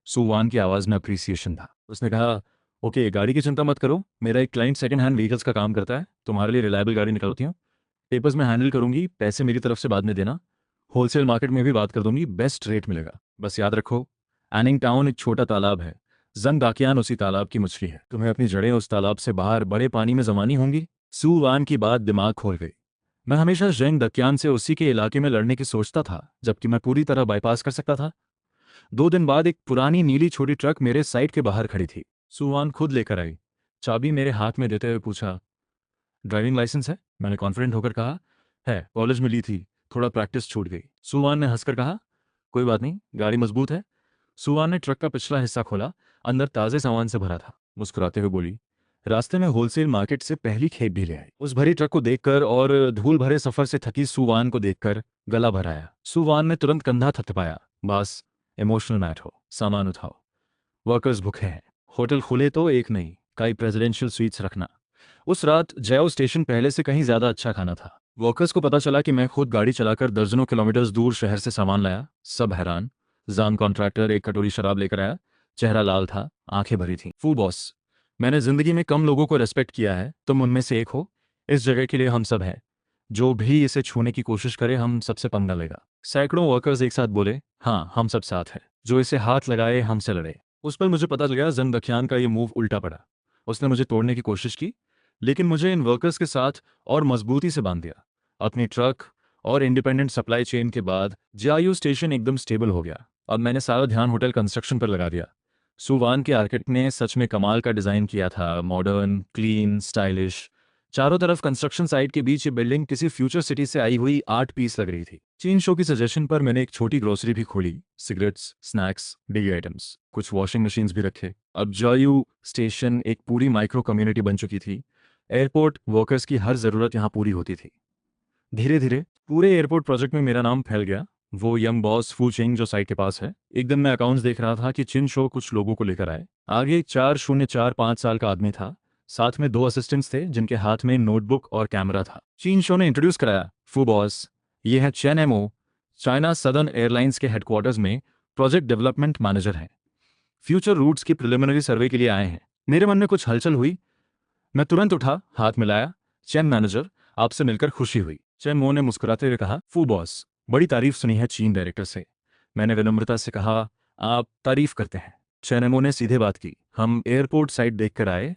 सुवान की आवाज़ में अप्रिसिएशन था। उसने कहा, ओके, गाड़ी की चिंता मत करो, मेरा एक क्लाइंट सेकंड हैंड व्हीकल्स का काम करता है, तुम्हारे लिए रिलायबल गाड़ी निकलती हूँ। पेपर्स में हैंडल करूंगी, पैसे मेरी तरफ से बाद में देना। होलसेल मार्केट में भी बात कर दूंगी, बेस्ट रेट मिलेगा। बस याद रखो, एनिंग टाउन एक छोटा तालाब है, जंग दाकियान उसी तालाब की मछली है, तुम्हें अपनी जड़ें उस तालाब से बाहर बड़े पानी में जमानी होंगी। सू वान की बात दिमाग खोल गई। मैं हमेशा जंग दकियान से उसी के इलाके में लड़ने की सोचता था, जबकि मैं पूरी तरह बाईपास कर सकता था। 2 दिन बाद एक पुरानी नीली छोटी ट्रक मेरे साइट के बाहर खड़ी थी। सुवान खुद लेकर आई। चाबी मेरे हाथ में देते हुए पूछा, ड्राइविंग लाइसेंस है? मैंने कॉन्फिडेंट होकर कहा, है, कॉलेज में ली थी, थोड़ा प्रैक्टिस छूट गई। सुवान ने हंसकर कहा, कोई बात नहीं, गाड़ी मजबूत है। सुवान ने ट्रक का पिछला हिस्सा खोला, अंदर ताजे सामान से भरा था। मुस्कुराते हुए बोली, रास्ते में होलसेल मार्केट से पहली खेप भी ले आई। उस भरी ट्रक को देखकर और धूल भरे सफर से थकी सुवान को देखकर गला भर आया। सुवान ने तुरंत कंधा थपथपाया, बस इमोशनल मैट हो, सामान उठाओ, वर्कर्स भूखे हैं, होटल खुले तो एक नहीं, कई प्रेसिडेंशियल स्वीट्स रखना। उस रात जयो स्टेशन पहले से कहीं ज्यादा अच्छा खाना था। वर्कर्स को पता चला कि मैं खुद गाड़ी चलाकर दर्जनों किलोमीटर्स दूर शहर से सामान लाया। सब हैरान। जान कॉन्ट्रैक्टर एक कटोरी शराब लेकर आया, चेहरा लाल था, आंखें भरी थीं। फू बॉस, मैंने जिंदगी में कम लोगों को रेस्पेक्ट किया है, तुम उनमें से एक हो। इस जगह के लिए हम सब हैं, जो भी इसे छूने की कोशिश करे हम सबसे पंगा लेगा। सैकड़ों वर्कर्स एक साथ बोले, हाँ हम सब साथ हैं, जो इसे हाथ लगाए हमसे लड़े। उस पर मुझे पता चला जंग दखियान का ये मूव उल्टा पड़ा। उसने मुझे तोड़ने की कोशिश की, लेकिन मुझे इन वर्कर्स के साथ और मजबूती से बांध दिया। अपनी ट्रक और इंडिपेंडेंट सप्लाई चेन के बाद जायू स्टेशन एकदम स्टेबल हो गया। अब मैंने सारा ध्यान होटल कंस्ट्रक्शन पर लगा दिया। सुवान के आर्किटेक्ट ने सच में कमाल का डिज़ाइन किया था, मॉडर्न, क्लीन, स्टाइलिश। चारों तरफ कंस्ट्रक्शन साइट के बीच ये बिल्डिंग किसी फ्यूचर सिटी से आई हुई आर्ट पीस लग रही थी। चीन शो की सजेशन पर मैंने एक छोटी ग्रोसरी भी खोली, सिगरेट्स, स्नैक्स, डेली आइटम्स, कुछ वॉशिंग मशीन्स भी रखे। अब जायू स्टेशन एक पूरी माइक्रो कम्युनिटी बन चुकी थी। एयरपोर्ट वर्कर्स की हर ज़रूरत यहाँ पूरी होती थी। धीरे धीरे पूरे एयरपोर्ट प्रोजेक्ट में मेरा नाम फैल गया। वो यंग बॉस फू चेंग जो साइट के पास है। एक दिन मैं अकाउंट्स देख रहा था कि चिन शो कुछ लोगों को लेकर आए। आगे एक 4045 साल का आदमी था, साथ में 2 असिस्टेंट्स थे जिनके हाथ में नोटबुक और कैमरा था। चीन शो ने इंट्रोड्यूस कराया, फू बॉस, ये है Chen Mo, China Southern Airlines के हेडक्वार्टर्स में प्रोजेक्ट डेवलपमेंट मैनेजर हैं। फ्यूचर रूट्स की प्रिलिमिनरी सर्वे के लिए आए हैं। मेरे मन में कुछ हलचल हुई। मैं तुरंत उठा, हाथ मिलाया, चेन मैनेजर, आपसे मिलकर खुशी हुई। चेन मो ने मुस्कुराते हुए कहा, फू बॉस, बड़ी तारीफ सुनी है चीन डायरेक्टर से। मैंने विनम्रता से कहा, आप तारीफ करते हैं। चेन मो ने सीधे बात की, हम एयरपोर्ट साइट देखकर आए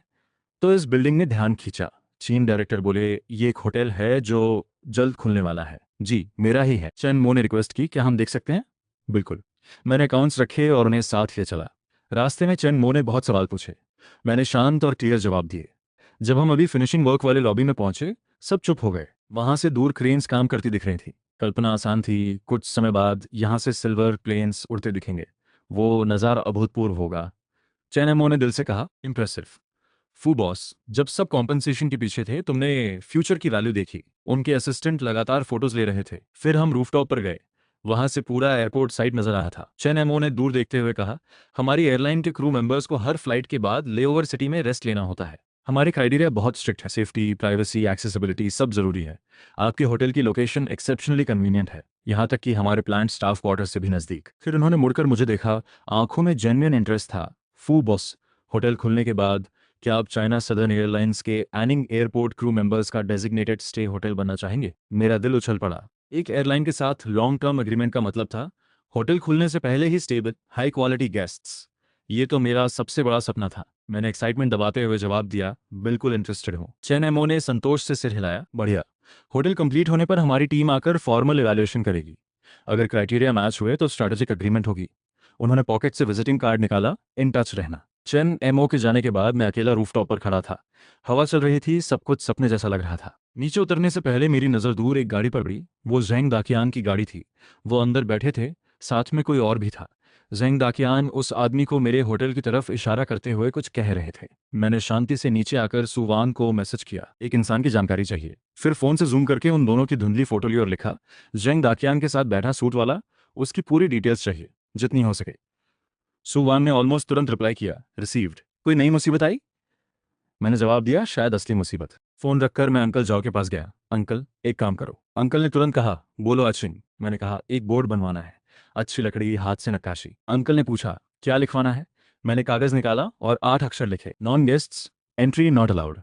तो इस बिल्डिंग ने ध्यान खींचा। चीन डायरेक्टर बोले, ये एक होटल है जो जल्द खुलने वाला है। जी मेरा ही है। चेन मो ने रिक्वेस्ट की, क्या हम देख सकते हैं? बिल्कुल। मैंने अकाउंट्स रखे और उन्हें साथ ले चला। रास्ते में चेन मो ने बहुत सवाल पूछे। मैंने शांत और क्लियर जवाब दिए। जब हम अभी फिनिशिंग वर्क वाले लॉबी में पहुंचे, सब चुप हो गए। वहां से दूर क्रेन्स काम करती दिख रही थी। कल्पना आसान थी, कुछ समय बाद यहाँ से सिल्वर प्लेन्स उड़ते दिखेंगे। वो नज़ारा अभूतपूर्व होगा। चैन एमओ ने दिल से कहा, इम्प्रेसिव। फू बॉस, जब सब कॉम्पनसेशन के पीछे थे तुमने फ्यूचर की वैल्यू देखी। उनके असिस्टेंट लगातार फोटोज ले रहे थे। फिर हम रूफटॉप पर गए, वहां से पूरा एयरपोर्ट साइट नजर आया था। चेन एमओ ने दूर देखते हुए कहा, हमारी एयरलाइन के क्रू मेंबर्स को हर फ्लाइट के बाद लेओवर सिटी में रेस्ट लेना होता है। हमारे क्राइटेरिया बहुत स्ट्रिक्ट है, सेफ्टी, प्राइवेसी, एक्सेसिबिलिटी सब जरूरी है। आपके होटल की लोकेशन एक्सेप्शनली कन्वीनियंट है, यहाँ तक कि हमारे प्लांट स्टाफ क्वार्टर से भी नजदीक। फिर उन्होंने मुड़कर मुझे देखा, आंखों में जेन्युइन इंटरेस्ट था। फू बॉस, होटल खुलने के बाद क्या आप चाइना सदर्न एयरलाइंस के एनिंग एयरपोर्ट क्रू मेंबर्स का डेजिग्नेटेड स्टे होटल बनना चाहेंगे? मेरा दिल उछल पड़ा। एक एयरलाइन के साथ लॉन्ग टर्म एग्रीमेंट का मतलब था होटल खुलने से पहले ही स्टेबल हाई क्वालिटी गेस्ट्स। ये तो मेरा सबसे बड़ा सपना था। मैंने एक्साइटमेंट दबाते हुए जवाब दिया, बिल्कुल इंटरेस्टेड हूँ। चेन एमओ ने संतोष से सिर हिलाया, बढ़िया। होटल कंप्लीट होने पर हमारी टीम आकर फॉर्मल इवैल्यूएशन करेगी। अगर क्राइटेरिया मैच हुए तो स्ट्रैटेजिक एग्रीमेंट होगी। उन्होंने पॉकेट से विजिटिंग कार्ड निकाला, इन टच रहना। चेन एमओ के जाने के बाद मैं अकेला रूफटॉप पर खड़ा था। हवा चल रही थी, सब कुछ सपने जैसा लग रहा था। नीचे उतरने से पहले मेरी नज़र दूर एक गाड़ी पर पड़ी। वो जेंग दाकियान की गाड़ी थी। वो अंदर बैठे थे, साथ में कोई और भी था। जेंग दाकियान उस आदमी को मेरे होटल की तरफ इशारा करते हुए कुछ कह रहे थे। मैंने शांति से नीचे आकर सुवान को मैसेज किया, एक इंसान की जानकारी चाहिए। फिर फोन से जूम करके उन दोनों की धुंधली फोटो ली और लिखा, जेंग दाकियान के साथ बैठा सूट वाला, उसकी पूरी डिटेल्स चाहिए, जितनी हो सके। सुवान ने ऑलमोस्ट तुरंत रिप्लाई किया, रिसीव्ड। कोई नई मुसीबत आई? मैंने जवाब दिया, शायद असली मुसीबत। फोन रखकर मैं अंकल जाओ के पास गया। अंकल, एक काम करो। अंकल ने तुरंत कहा, बोलो अचिन। मैंने कहा, एक बोर्ड बनवाना है, अच्छी लकड़ी, हाथ से नक्काशी। अंकल ने पूछा, क्या लिखवाना है? मैंने कागज निकाला और 8 अक्षर लिखे, non guests entry not allowed.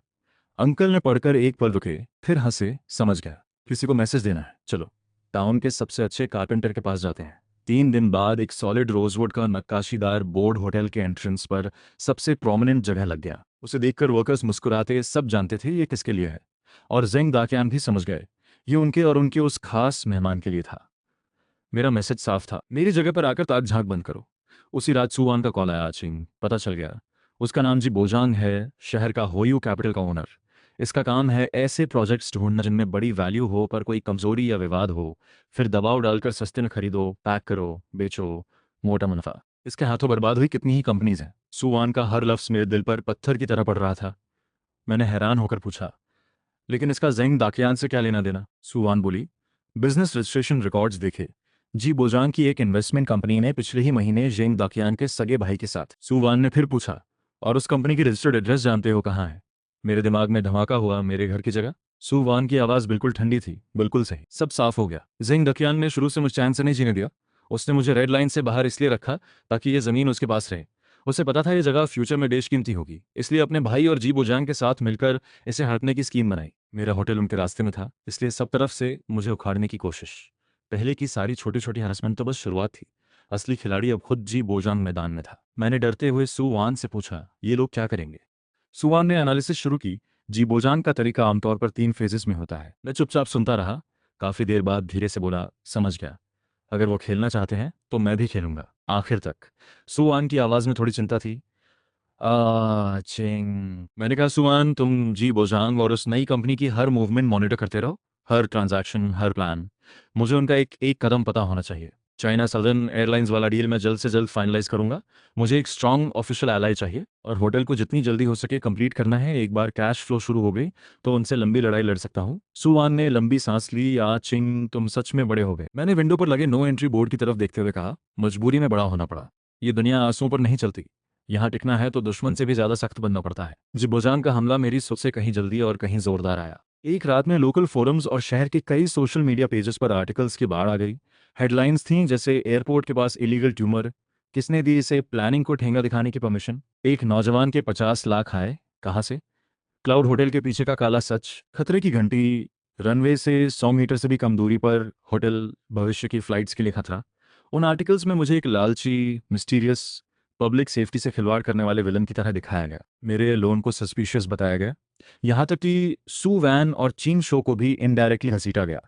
Uncle ने पढ़कर एक पल रुके, फिर हंसे, समझ गया, किसी को मैसेज देना है, चलो टाउन के सबसे अच्छे कारपेंटर के पास जाते हैं। 3 दिन बाद एक सॉलिड रोजवुड का नक्काशीदार बोर्ड होटल के एंट्रेंस पर सबसे प्रोमिनेंट जगह लग गया। उसे देखकर वर्कर्स मुस्कुराते, सब जानते थे ये किसके लिए है। और जेंग दाकियान भी समझ गए, ये उनके और उनके उस खास मेहमान के लिए था। मेरा मैसेज साफ था, मेरी जगह पर आकर ताक झांक बंद करो। उसी रात सुवान का कॉल आया। आचिंग, पता चल गया, उसका नाम जी बोजांग है, शहर का होयू कैपिटल का ओनर। इसका काम है ऐसे प्रोजेक्ट्स ढूंढना जिनमें बड़ी वैल्यू हो पर कोई कमजोरी या विवाद हो, फिर दबाव डालकर सस्ते में खरीदो, पैक करो, बेचो, मोटा मुनाफा। इसके हाथों बर्बाद हुई कितनी ही कंपनीज हैं। सुवान का हर लफ्ज मेरे दिल पर पत्थर की तरह पड़ रहा था। मैंने हैरान होकर पूछा, लेकिन इसका जेंग दाकियान से क्या लेना देना? सुवान बोली, बिजनेस रजिस्ट्रेशन रिकॉर्ड्स देखे, जी बोजांग की एक इन्वेस्टमेंट कंपनी ने पिछले ही महीने जेंग दाकियान के सगे भाई के साथ। सुवान ने फिर पूछा, और उस कंपनी की रजिस्टर्ड एड्रेस जानते हो कहाँ है? मेरे दिमाग में धमाका हुआ, मेरे घर की जगह। सुवान की आवाज़ बिल्कुल ठंडी थी, बिल्कुल सही, सब साफ हो गया। जेंग दाकियान ने शुरू से मुझे चैन से नहीं जीने दिया। उसने मुझे रेड लाइन से बाहर इसलिए रखा ताकि ये ज़मीन उसके पास रहे। उसे पता था ये जगह फ्यूचर में बेशकीमती होगी, इसलिए अपने भाई और जी बोजांग के साथ मिलकर इसे हड़पने की स्कीम बनाई। मेरा होटल उनके रास्ते में था, इसलिए सब तरफ से मुझे उखाड़ने की कोशिश। पहले की सारी छोटी छोटी हरासमेंट तो बस शुरुआत थी। असली खिलाड़ी अब खुद जी बोजांग मैदान में था। मैंने डरते हुए सुवान से पूछा, ये लोग क्या करेंगे? सुवान ने एनालिसिस शुरू की। जी बोजांग का तरीका आमतौर पर 3 फेजेस में होता है। मैं चुपचाप सुनता रहा। काफी देर बाद धीरे से बोला, समझ गया। अगर वो खेलना चाहते हैं तो मैं भी खेलूंगा आखिर तक। सुवान की आवाज में थोड़ी चिंता थी। चिंग। मैंने कहा, सुवान, तुम जी बोजांग और उस नई कंपनी की हर मूवमेंट मॉनिटर करते रहो, हर ट्रांजैक्शन, हर प्लान। मुझे उनका एक एक कदम पता होना चाहिए। चाइना सदर्न एयरलाइंस वाला डील मैं जल्द से जल्द फाइनलाइज करूंगा। मुझे एक स्ट्रांग ऑफिशियल एलाई चाहिए और होटल को जितनी जल्दी हो सके कंप्लीट करना है। एक बार कैश फ्लो शुरू हो गई तो उनसे लंबी लड़ाई लड़ सकता हूँ। सुवान ने लंबी सांस ली। चिंग, तुम सच में बड़े हो गए। मैंने विंडो पर लगे नो एंट्री बोर्ड की तरफ देखते हुए कहा, मजबूरी में बड़ा होना पड़ा। ये दुनिया आंसुओं पर नहीं चलती। यहाँ टिकना है तो दुश्मन से भी ज्यादा सख्त बनना पड़ता है। जिबोजान का हमला मेरी सोच से कहीं जल्दी और कहीं जोरदार आया। एक रात में लोकल फोरम्स और शहर के कई सोशल मीडिया पेजेस पर आर्टिकल्स की बाढ़ आ गई। हेडलाइंस थीं जैसे, एयरपोर्ट के पास इलीगल ट्यूमर, किसने दी इसे प्लानिंग को ठेंगा दिखाने की परमिशन, एक नौजवान के 50 लाख आए, कहाँ से, क्लाउड होटल के पीछे का काला सच, खतरे की घंटी, रनवे से 100 मीटर से भी कम दूरी पर होटल, भविष्य की फ्लाइट्स के लिए खतरा। उन आर्टिकल्स में मुझे एक लालची, मिस्टीरियस, पब्लिक सेफ्टी से खिलवाड़ करने वाले विलन की तरह दिखाया गया। मेरे लोन को सस्पिशियस बताया गया। यहाँ तक कि सू वैन और चीन शो को भी इनडायरेक्टली घसीटा गया।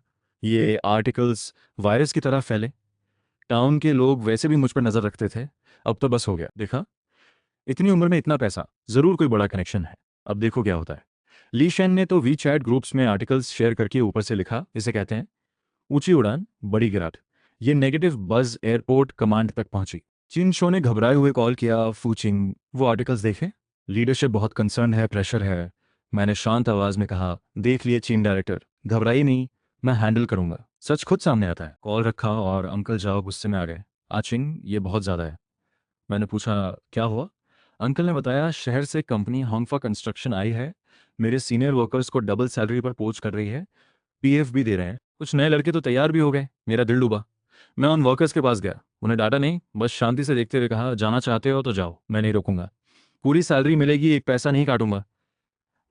ये आर्टिकल्स वायरस की तरह फैले। टाउन के लोग वैसे भी मुझ पर नजर रखते थे, अब तो बस हो गया। देखा, इतनी उम्र में इतना पैसा, जरूर कोई बड़ा कनेक्शन है। अब देखो क्या होता है। ली शेन ने तो वी चैट ग्रुप्स में आर्टिकल्स शेयर करके ऊपर से लिखा, इसे कहते हैं ऊंची उड़ान, बड़ी गिराट। ये नेगेटिव बज एयरपोर्ट कमांड तक पहुंची। चीन शो ने घबराए हुए कॉल किया, फूचिंग, वो आर्टिकल्स देखे? लीडरशिप बहुत कंसर्न है, प्रेशर है। मैंने शांत आवाज में कहा, देख लिए चीन डायरेक्टर, घबराइए नहीं, मैं हैंडल करूंगा। सच खुद सामने आता है। कॉल रखा और अंकल जाओ गुस्से में आ गए। आचिंग, ये बहुत ज्यादा है। मैंने पूछा, क्या हुआ? अंकल ने बताया, शहर से कंपनी होंगफा कंस्ट्रक्शन आई है, मेरे सीनियर वर्कर्स को डबल सैलरी पर पोच कर रही है, पीएफ भी दे रहे हैं, कुछ नए लड़के तो तैयार भी हो गए। मेरा दिल डूबा। मैं उन वर्कर्स के पास गया, उन्हें डांटा नहीं, बस शांति से देखते हुए कहा, जाना चाहते हो तो जाओ, मैं नहीं रोकूंगा। पूरी सैलरी मिलेगी, एक पैसा नहीं काटूंगा।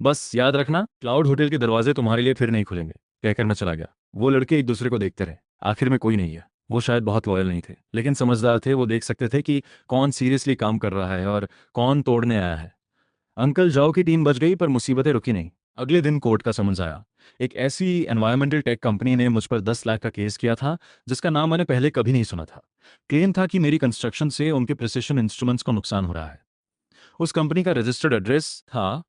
बस याद रखना, क्लाउड होटल के दरवाजे तुम्हारे लिए फिर नहीं खुलेंगे, कहकर मैं चला गया। वो लड़के एक दूसरे को देखते रहे। आखिर में कोई नहीं है। वो शायद बहुत लॉयल नहीं थे, लेकिन समझदार थे। वो देख सकते थे कि कौन सीरियसली काम कर रहा है और कौन तोड़ने आया है। अंकल जाओ की टीम बच गई, पर मुसीबतें रुकी नहीं। अगले दिन कोर्ट का समन्स आया। एक ऐसी एनवायरमेंटल टेक कंपनी ने मुझ पर 10 लाख का केस किया था, जिसका नाम मैंने पहले कभी नहीं सुना था। क्लेम था कि मेरी कंस्ट्रक्शन से उनके प्रिसिशन इंस्ट्रूमेंट्स को नुकसान हो रहा है। उस कंपनी का रजिस्टर्ड एड्रेस था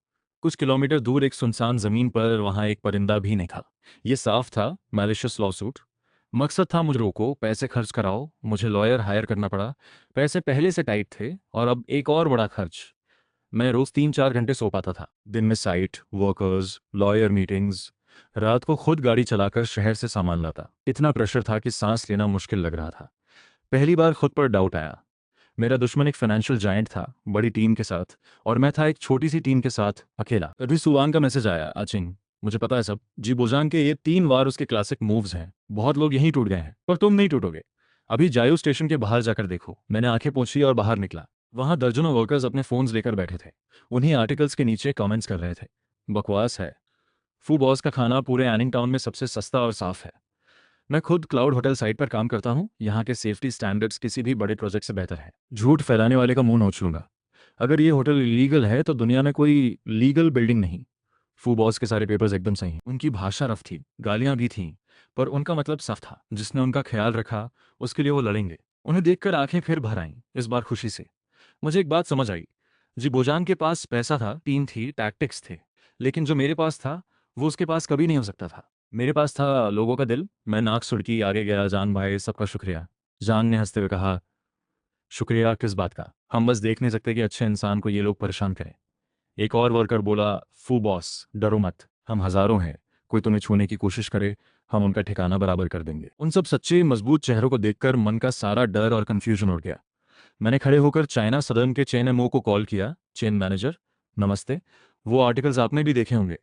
कुछ किलोमीटर दूर एक सुनसान जमीन पर, वहां एक परिंदा भी नहीं था। ये साफ था मैलिशियस लॉसूट। मकसद था मुझे रोको, पैसे खर्च कराओ। मुझे लॉयर हायर करना पड़ा। पैसे पहले से टाइट थे और अब एक और बड़ा खर्च। मैं रोज 3-4 घंटे सो पाता था। दिन में साइट, वर्कर्स, लॉयर मीटिंग्स। रात को खुद गाड़ी चलाकर शहर से सामान लाता। इतना प्रेशर था कि सांस लेना मुश्किल लग रहा था। पहली बार खुद पर डाउट आया। मेरा दुश्मन एक फाइनेंशियल जायंट था, बड़ी टीम के साथ, और मैं था एक छोटी सी टीम के साथ अकेला। तभी सुवांग का मैसेज आया, अचिंग मुझे पता है सब। जी बोजांग के ये 3 बार उसके क्लासिक मूव्स हैं। बहुत लोग यहीं टूट गए हैं, पर तुम नहीं टूटोगे। अभी जायू स्टेशन के बाहर जाकर देखो। मैंने आंखें पोंछी और बाहर निकला। वहां दर्जनों वर्कर्स अपने फोन्स लेकर बैठे थे। उन्हीं आर्टिकल्स के नीचे कमेंट्स कर रहे थे। बकवास है। फू बॉस का खाना पूरे एनिंग टाउन में सबसे सस्ता और साफ है। मैं खुद क्लाउड होटल साइट पर काम करता हूँ। यहाँ के सेफ्टी स्टैंडर्ड्स किसी भी बड़े प्रोजेक्ट से बेहतर है। झूठ फैलाने वाले का मुंह नोच लूंगा। अगर ये होटल इलीगल है तो दुनिया में कोई लीगल बिल्डिंग नहीं। फू बॉस के सारे पेपर्स एकदम सही हैं। उनकी भाषा रफ थी, गालियां भी थीं, पर उनका मतलब साफ था। जिसने उनका ख्याल रखा उसके लिए वो लड़ेंगे। उन्हें देखकर आंखें फिर भर आईं, इस बार खुशी से। मुझे एक बात समझ आई। जी बोजान के पास पैसा था, टीम थी, टैक्टिक्स थे, लेकिन जो मेरे पास था वो उसके पास कभी नहीं हो सकता था। मेरे पास था लोगों का दिल। मैं नाक सुड़की आगे गया, जान भाई सबका शुक्रिया। जान ने हंसते हुए कहा, शुक्रिया किस बात का, हम बस देख नहीं सकते कि अच्छे इंसान को ये लोग परेशान करें। एक और वर्कर बोला, फू बॉस डरो मत, हम हजारों हैं। कोई तुम्हें छूने की कोशिश करे, हम उनका ठिकाना बराबर कर देंगे। उन सब सच्चे मजबूत चेहरों को देखकर मन का सारा डर और कंफ्यूजन उड़ गया। मैंने खड़े होकर चाइना सदर्न के चेन एमओ को कॉल किया। चेन मैनेजर नमस्ते। वो आर्टिकल्स आपने भी देखे होंगे।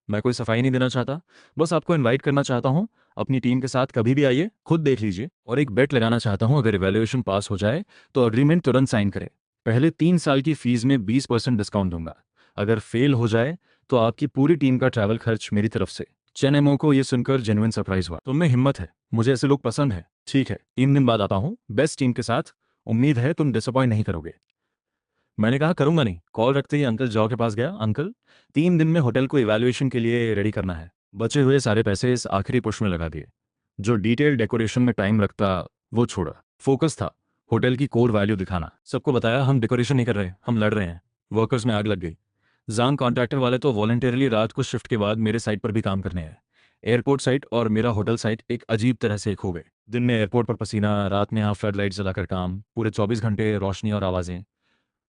मैं कोई सफाई नहीं देना चाहता, बस आपको इनवाइट करना चाहता हूँ। अपनी टीम के साथ कभी भी आइए, खुद देख लीजिए। और एक बेट लगाना चाहता हूँ, अगर इवैल्यूएशन पास हो जाए तो अग्रीमेंट तुरंत साइन करें। पहले 3 साल की फीस में 20% डिस्काउंट दूंगा। अगर फेल हो जाए तो आपकी पूरी टीम का ट्रैवल खर्च मेरी तरफ से। चेन एमओ को यह सुनकर जेन्युइन सरप्राइज हुआ। तुम में हिम्मत है, मुझे ऐसे लोग पसंद है। ठीक है, 3 दिन बाद आता हूँ बेस्ट टीम के साथ। उम्मीद है तुम डिसअपॉइंट नहीं करोगे। मैंने कहा करूंगा नहीं। कॉल रखते ही अंकल जॉ के पास गया। अंकल, 3 दिन में होटल को इवैल्यूएशन के लिए रेडी करना है। बचे हुए सारे पैसे इस आखिरी पुश में लगा दिए। जो डिटेल डेकोरेशन में टाइम लगता वो छोड़ा। फोकस था होटल की कोर वैल्यू दिखाना। सबको बताया हम डेकोरेशन नहीं कर रहे, हम लड़ रहे हैं। वर्कर्स में आग लग गई। जांग कॉन्ट्रैक्टर वाले तो वॉलंटियरली रात को शिफ्ट के बाद मेरे साइट पर भी काम करने आए। एयरपोर्ट साइट और मेरा होटल साइट एक अजीब तरह से एक हो गए। दिन में एयरपोर्ट पर पसीना, रात में यहाँ फ्लड लाइट जलाकर काम, पूरे 24 घंटे रोशनी और आवाज़ें।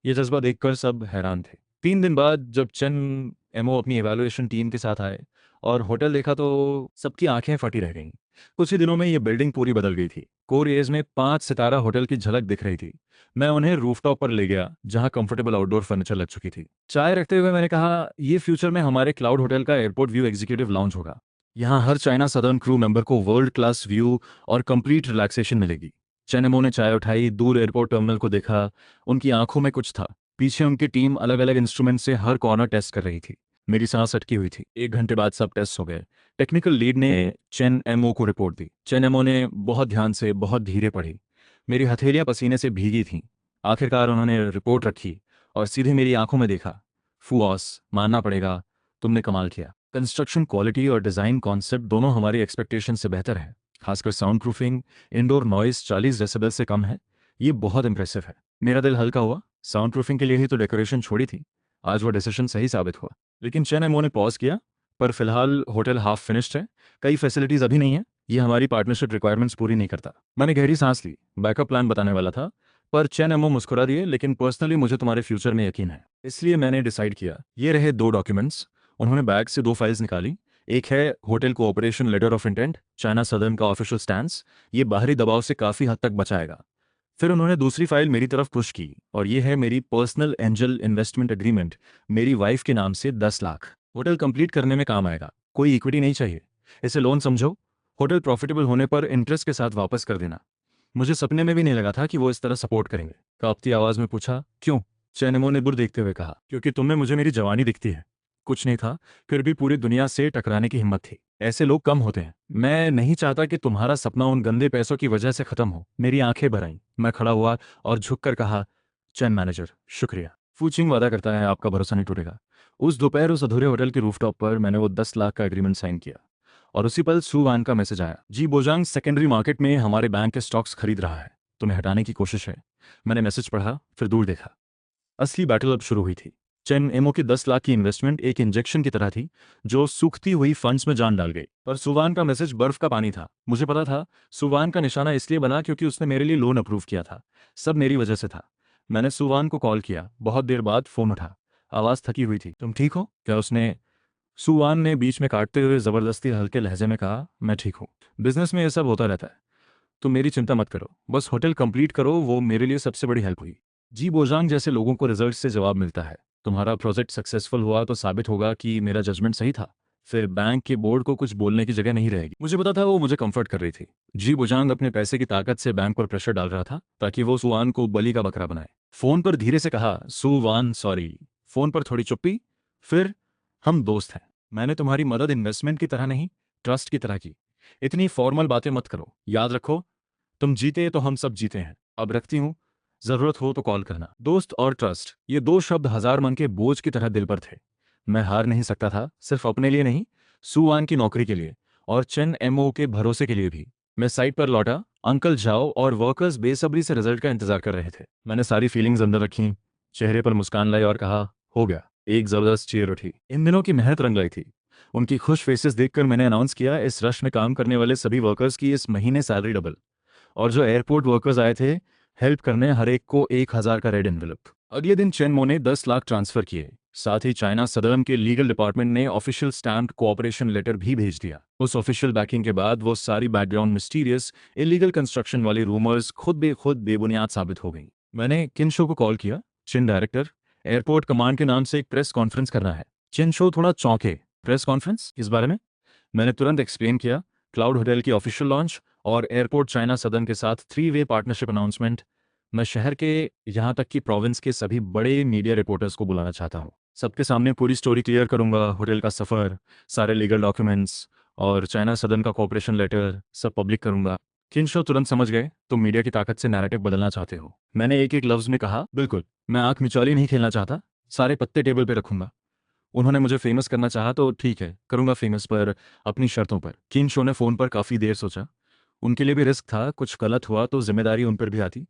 ये जज्बा देखकर सब हैरान थे। 3 दिन बाद जब चेन एमओ अपनी एवेलुएशन टीम के साथ आए और होटल देखा तो सबकी आंखें फटी रह गईं। कुछ ही दिनों में ये बिल्डिंग पूरी बदल गई थी। कोर एज में 5 सितारा होटल की झलक दिख रही थी। मैं उन्हें रूफटॉप पर ले गया, जहां कंफर्टेबल आउटडोर फर्नीचर लग चुकी थी। चाय रखते हुए मैंने कहा, ये फ्यूचर में हमारे क्लाउड होटल का एयरपोर्ट व्यू एग्जीक्यूटिव लाउंज होगा। यहाँ हर चाइना सदर्न क्रू मेंबर को वर्ल्ड क्लास व्यू और कंप्लीट रिलैक्सेशन मिलेगी। चेनेमो ने चाय उठाई, दूर एयरपोर्ट टर्मिनल को देखा। उनकी आंखों में कुछ था। पीछे उनकी टीम अलग अलग इंस्ट्रूमेंट से हर कॉर्नर टेस्ट कर रही थी। मेरी सांस अटकी हुई थी। 1 घंटे बाद सब टेस्ट हो गए। टेक्निकल लीड ने चेन एमओ को रिपोर्ट दी। चेन एमओ ने बहुत ध्यान से, बहुत धीरे पढ़ी। मेरी हथेलियां पसीने से भीगी थीं। आखिरकार उन्होंने रिपोर्ट रखी और सीधे मेरी आंखों में देखा। फुआस, मानना पड़ेगा, तुमने कमाल किया। कंस्ट्रक्शन क्वालिटी और डिज़ाइन कॉन्सेप्ट दोनों हमारी एक्सपेक्टेशन से बेहतर है। खासकर sound proofing, indoor noise 40 decibel से कम है। ये बहुत इंप्रेसिव है। मेरा दिल हल्का हुआ। साउंड प्रूफिंग के लिए ही तो डेकोरेशन छोड़ी थी। आज वो डिसीजन सही साबित हुआ। लेकिन चेन एमओ ने पॉज किया, पर फिलहाल होटल हाफ फिनिश्ड है। कई फैसिलिटीज अभी नहीं है। ये हमारी पार्टनरशिप रिक्वायरमेंट्स पूरी नहीं करता। मैंने गहरी सांस ली। बैकअप प्लान बताने वाला था, पर चेन एमओ मुस्कुरा दिए। लेकिन पर्सनली मुझे तुम्हारे फ्यूचर में यकीन है, इसलिए मैंने डिसाइड किया। ये रहे 2 डॉक्यूमेंट्स। उन्होंने बैग से 2 फाइल्स निकाली। एक है hotel cooperation letter of intent, China Southern का ऑफिशियल स्टैंस। ये बाहरी दबाव से काफ़ी हद तक बचाएगा। फिर उन्होंने दूसरी फाइल मेरी तरफ पुश की, और ये है मेरी पर्सनल एंजल इन्वेस्टमेंट एग्रीमेंट, मेरी वाइफ के नाम से 10 लाख। होटल कंप्लीट करने में काम आएगा। कोई इक्विटी नहीं चाहिए, इसे लोन समझो। होटल प्रॉफिटेबल होने पर इंटरेस्ट के साथ वापस कर देना। मुझे सपने में भी नहीं लगा था कि वो इस तरह सपोर्ट करेंगे। कांपती आवाज में पूछा, क्यों? चैनमो ने बुर देखते हुए कहा, क्योंकि तुमने मुझे मेरी जवानी दिखती है। कुछ नहीं था, फिर भी पूरी दुनिया से टकराने की हिम्मत थी। ऐसे लोग कम होते हैं। मैं नहीं चाहता कि तुम्हारा सपना उन गंदे पैसों की वजह से खत्म हो। मेरी आंखें भर आईं। मैं खड़ा हुआ और झुककर कहा, चैन मैनेजर, शुक्रिया। फूचिंग वादा करता है आपका भरोसा नहीं टूटेगा। उस दोपहर उस अधूरे होटल के रूफटॉप पर मैंने वो 10 लाख का एग्रीमेंट साइन किया और उसी पल सू वान का मैसेज आया, जी बोजांग सेकेंडरी मार्केट में हमारे बैंक के स्टॉक्स खरीद रहा है, तुम्हें हटाने की कोशिश है। मैंने मैसेज पढ़ा, फिर दूर देखा। असली बैटल अब शुरू हुई थी। चेन एमओ की 10 लाख की इन्वेस्टमेंट एक इंजेक्शन की तरह थी जो सूखती हुई फंड्स में जान डाल गई। पर सुवान का मैसेज बर्फ का पानी था। मुझे पता था सुवान का निशाना इसलिए बना क्योंकि उसने मेरे लिए लोन अप्रूव किया था। सब मेरी वजह से था। मैंने सुवान को कॉल किया। बहुत देर बाद फोन उठा। आवाज़ थकी हुई थी। तुम ठीक हो क्या? उसने सुवान ने बीच में काटते हुए जबरदस्ती हल्के लहजे में कहा, मैं ठीक हूँ। बिजनेस में ये सब होता रहता है। तुम मेरी चिंता मत करो, बस होटल कंप्लीट करो। वो मेरे लिए सबसे बड़ी हेल्प हुई। जी बोजांग जैसे लोगों को रिजल्ट से जवाब मिलता है। तुम्हारा प्रोजेक्ट सक्सेसफुल हुआ तो साबित होगा कि मेरा जजमेंट सही था। फिर बैंक के बोर्ड को कुछ बोलने की जगह नहीं रहेगी। मुझे पता था वो मुझे कंफर्ट कर रही थी। जी बोजांग अपने पैसे की ताकत से बैंक पर प्रेशर डाल रहा था ताकि वो सुवान को बलि का बकरा बनाए। फोन पर धीरे से कहा, सुवान सॉरी। फोन पर थोड़ी चुप्पी। फिर, हम दोस्त हैं। मैंने तुम्हारी मदद इन्वेस्टमेंट की तरह नहीं, ट्रस्ट की तरह की। इतनी फॉर्मल बातें मत करो। याद रखो, तुम जीते तो हम सब जीते हैं। अब रखती हूँ, जरूरत हो तो कॉल करना। दोस्त और ट्रस्ट, ये दो शब्द हजार मन के बोझ की तरह दिल पर थे। मैं हार नहीं सकता था, सिर्फ अपने लिए नहीं, सुवान की नौकरी के लिए और चेन एमओ के भरोसे के लिए भी। मैं साइट पर लौटा। अंकल जाओ और वर्कर्स बेसब्री से रिजल्ट का इंतजार कर रहे थे। मैंने सारी फीलिंग्स अंदर रखी, चेहरे पर मुस्कान लाई और कहा, हो गया। एक जबरदस्त चीयर उठी। इन दिनों की मेहनत रंग लाई थी। उनकी खुश फेसेस देखकर मैंने अनाउंस किया, इस रश में काम करने वाले सभी वर्कर्स की इस महीने सैलरी डबल। और जो एयरपोर्ट वर्कर्स आए थे हेल्प करने, हर एक को 1,000 का रेड एनवेलप। अगले दिन चेनमो ने 10 लाख ट्रांसफर किए। साथ ही चाइना सदर्न के लीगल डिपार्टमेंट ने ऑफिशियल स्टैम्प्ड कोऑपरेशन लेटर भी भेज दिया। उस ऑफिशियल बैकिंग के बाद वो सारी बैकग्राउंड मिस्टीरियस इलीगल कंस्ट्रक्शन वाली रूमर्स खुद बेखुद बेबुनियाद साबित हो गई। मैंने किनशो को कॉल किया, चिन डायरेक्टर, एयरपोर्ट कमांड के नाम से एक प्रेस कॉन्फ्रेंस करना है। चिनशो थोड़ा चौंके, प्रेस कॉन्फ्रेंस किस बारे में? मैंने तुरंत एक्सप्लेन किया, क्लाउड होटल की ऑफिशियल लॉन्च और एयरपोर्ट चाइना सदन के साथ 3-वे पार्टनरशिप अनाउंसमेंट। मैं शहर के, यहाँ तक कि प्रोविंस के सभी बड़े मीडिया रिपोर्टर्स को बुलाना चाहता हूँ। सबके सामने पूरी स्टोरी क्लियर करूंगा, होटल का सफ़र, सारे लीगल डॉक्यूमेंट्स और चाइना सदन का कोऑपरेशन लेटर सब पब्लिक करूंगा। किनशो तुरंत समझ गए, तुम मीडिया की ताकत से नैरेटिव बदलना चाहते हो। मैंने एक एक लफ्ज़ में कहा, बिल्कुल। मैं आंख मिचौली नहीं खेलना चाहता, सारे पत्ते टेबल पे रखूंगा। उन्होंने मुझे फेमस करना चाहा तो ठीक है, करूंगा फेमस, पर अपनी शर्तों पर। किनशो ने फ़ोन पर काफ़ी देर सोचा। उनके लिए भी रिस्क था, कुछ गलत हुआ तो जिम्मेदारी उन पर भी आती।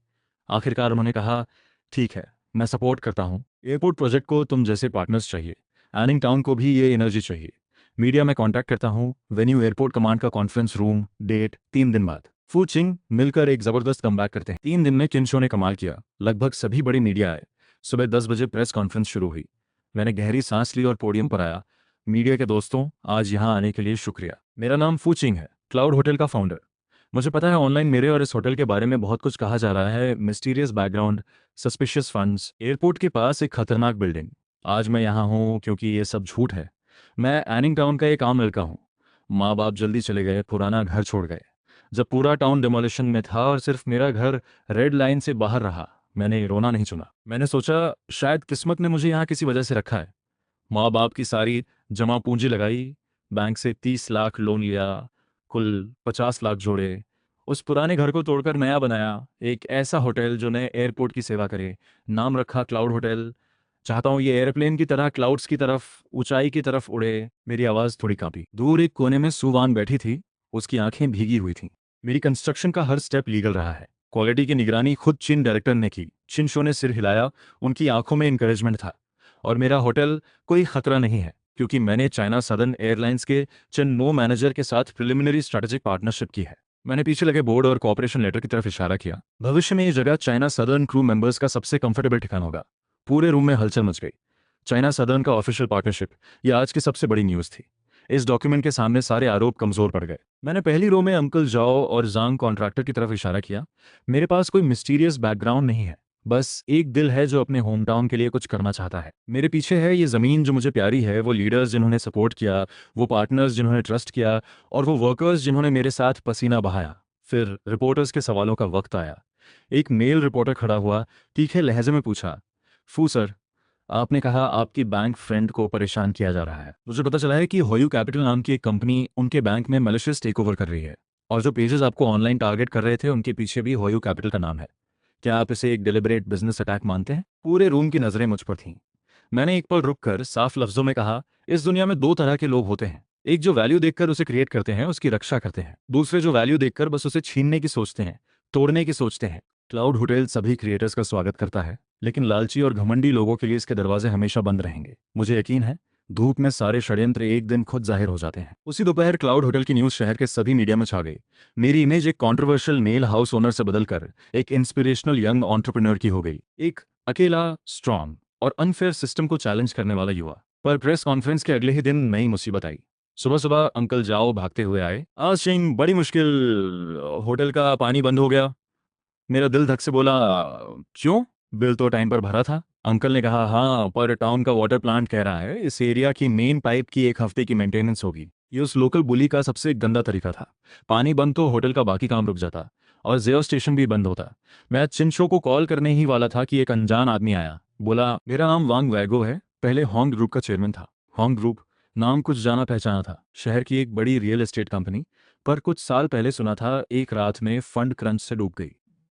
आखिरकार उन्होंने कहा, ठीक है, मैं सपोर्ट करता हूँ। एयरपोर्ट प्रोजेक्ट को तुम जैसे पार्टनर्स चाहिए, एनिंग टाउन को भी ये एनर्जी चाहिए। मीडिया में कांटेक्ट करता हूँ, वेन्यू एयरपोर्ट कमांड का कॉन्फ्रेंस रूम, डेट 3 दिन बाद। फूचिंग मिलकर एक जबरदस्त कमबैक करते हैं। 3 दिन में किनशो ने कमाल किया। लगभग सभी बड़ी मीडिया आए। सुबह 10 बजे प्रेस कॉन्फ्रेंस शुरू हुई। मैंने गहरी सांस ली और पोडियम पर आया। मीडिया के दोस्तों, आज यहाँ आने के लिए शुक्रिया। मेरा नाम फूचिंग है, क्लाउड होटल का फाउंडर। मुझे पता है ऑनलाइन मेरे और इस होटल के बारे में बहुत कुछ कहा जा रहा है, mysterious background, suspicious funds, airport के पास एक खतरनाक बिल्डिंग। आज मैं यहाँ हूँ क्योंकि ये सब झूठ है। मैं एनिंग टाउन का एक आम लड़का हूँ। माँ बाप जल्दी चले गए, पुराना घर छोड़ गए। जब पूरा टाउन डिमोलिशन में था और सिर्फ मेरा घर रेड लाइन से बाहर रहा, मैंने रोना नहीं चुना। मैंने सोचा शायद किस्मत ने मुझे यहाँ किसी वजह से रखा है। माँ बाप की सारी जमा पूंजी लगाई, बैंक से 30 लाख लोन लिया, कुल 50 लाख जोड़े। उस पुराने घर को तोड़कर नया बनाया, एक ऐसा होटल जो नए एयरपोर्ट की सेवा करे। नाम रखा क्लाउड होटल। चाहता हूँ ये एयरप्लेन की तरह क्लाउड्स की तरफ, ऊंचाई की तरफ उड़े। मेरी आवाज़ थोड़ी कांपी। दूर एक कोने में सुवान बैठी थी, उसकी आंखें भीगी हुई थीं। मेरी कंस्ट्रक्शन का हर स्टेप लीगल रहा है। क्वालिटी की निगरानी खुद चिन डायरेक्टर ने की। चिनशो ने सिर हिलाया, उनकी आंखों में इंकरेजमेंट था। और मेरा होटल कोई खतरा नहीं है, क्योंकि मैंने चाइना सदर्न एयरलाइंस के चेन्नो मैनेजर के साथ प्रिलिमिनरी स्ट्रैटेजिक पार्टनरशिप की है। मैंने पीछे लगे बोर्ड और कॉपरेशन लेटर की तरफ इशारा किया। भविष्य में ये जगह चाइना सदर्न क्रू मेंबर्स का सबसे कंफर्टेबल ठिकाना होगा। पूरे रूम में हलचल मच गई। चाइना सदर्न का ऑफिशियल पार्टनरशिप, यह आज की सबसे बड़ी न्यूज़ थी। इस डॉक्यूमेंट के सामने सारे आरोप कमजोर पड़ गए। मैंने पहली रो में अंकल जाओ और जांग कॉन्ट्रैक्टर की तरफ इशारा किया। मेरे पास कोई मिस्टीरियस बैकग्राउंड नहीं है, बस एक दिल है जो अपने होम टाउन के लिए कुछ करना चाहता है। मेरे पीछे है ये ज़मीन जो मुझे प्यारी है, वो लीडर्स जिन्होंने सपोर्ट किया, वो पार्टनर्स जिन्होंने ट्रस्ट किया, और वो वर्कर्स जिन्होंने मेरे साथ पसीना बहाया। फिर रिपोर्टर्स के सवालों का वक्त आया। एक मेल रिपोर्टर खड़ा हुआ, तीखे लहजे में पूछा, फू सर, आपने कहा आपकी बैंक फ्रेंड को परेशान किया जा रहा है। मुझे पता चला है कि होयू कैपिटल नाम की एक कंपनी उनके बैंक में मैलिशियस टेक ओवर कर रही है, और जो पेजेस आपको ऑनलाइन टारगेट कर रहे थे उनके पीछे भी होयू कैपिटल का नाम है। क्या आप इसे एक डिलिबरेट बिजनेस अटैक मानते हैं? पूरे रूम की नजरें मुझ पर थीं। मैंने एक पल रुककर साफ लफ्जों में कहा, इस दुनिया में दो तरह के लोग होते हैं। एक जो वैल्यू देखकर उसे क्रिएट करते हैं, उसकी रक्षा करते हैं। दूसरे जो वैल्यू देखकर बस उसे छीनने की सोचते हैं, तोड़ने की सोचते हैं। क्लाउड होटल सभी क्रिएटर्स का स्वागत करता है, लेकिन लालची और घमंडी लोगों के लिए इसके दरवाजे हमेशा बंद रहेंगे। मुझे यकीन है, धूप में सारे षड्यंत्र एक दिन खुद जाहिर हो जाते हैं। उसी दोपहर क्लाउड होटल की न्यूज शहर के सभी मीडिया में छा गई। मेरी इमेज एक कंट्रोवर्शियल मेल हाउस ओनर से बदलकर एक इंस्पिरेशनल यंग एंटरप्रेन्योर की हो गई। एक अकेला, स्ट्रांग और अनफेयर सिस्टम को चैलेंज करने वाला युवा। पर प्रेस कॉन्फ्रेंस के अगले ही दिन नई मुसीबत आई। सुबह सुबह अंकल जाओ भागते हुए आए। आज सिंह, बड़ी मुश्किल, होटल का पानी बंद हो गया। मेरा दिल धक से बोला, क्यों? बिल तो टाइम पर भरा था। अंकल ने कहा, हाँ, पर टाउन का वाटर प्लांट कह रहा है इस एरिया की मेन पाइप की एक हफ्ते की मेंटेनेंस होगी। ये उस लोकल बुली का सबसे गंदा तरीका था। पानी बंद तो होटल का बाकी काम रुक जाता और जियो स्टेशन भी बंद होता। मैं चिंशो को कॉल करने ही वाला था कि एक अनजान आदमी आया। बोला, मेरा नाम वांग वैगो है, पहले होंग ग्रुप का चेयरमैन था। होंग ग्रुप नाम कुछ जाना पहचाना था, शहर की एक बड़ी रियल एस्टेट कंपनी। पर कुछ साल पहले सुना था एक रात में फंड क्रंच से डूब गई।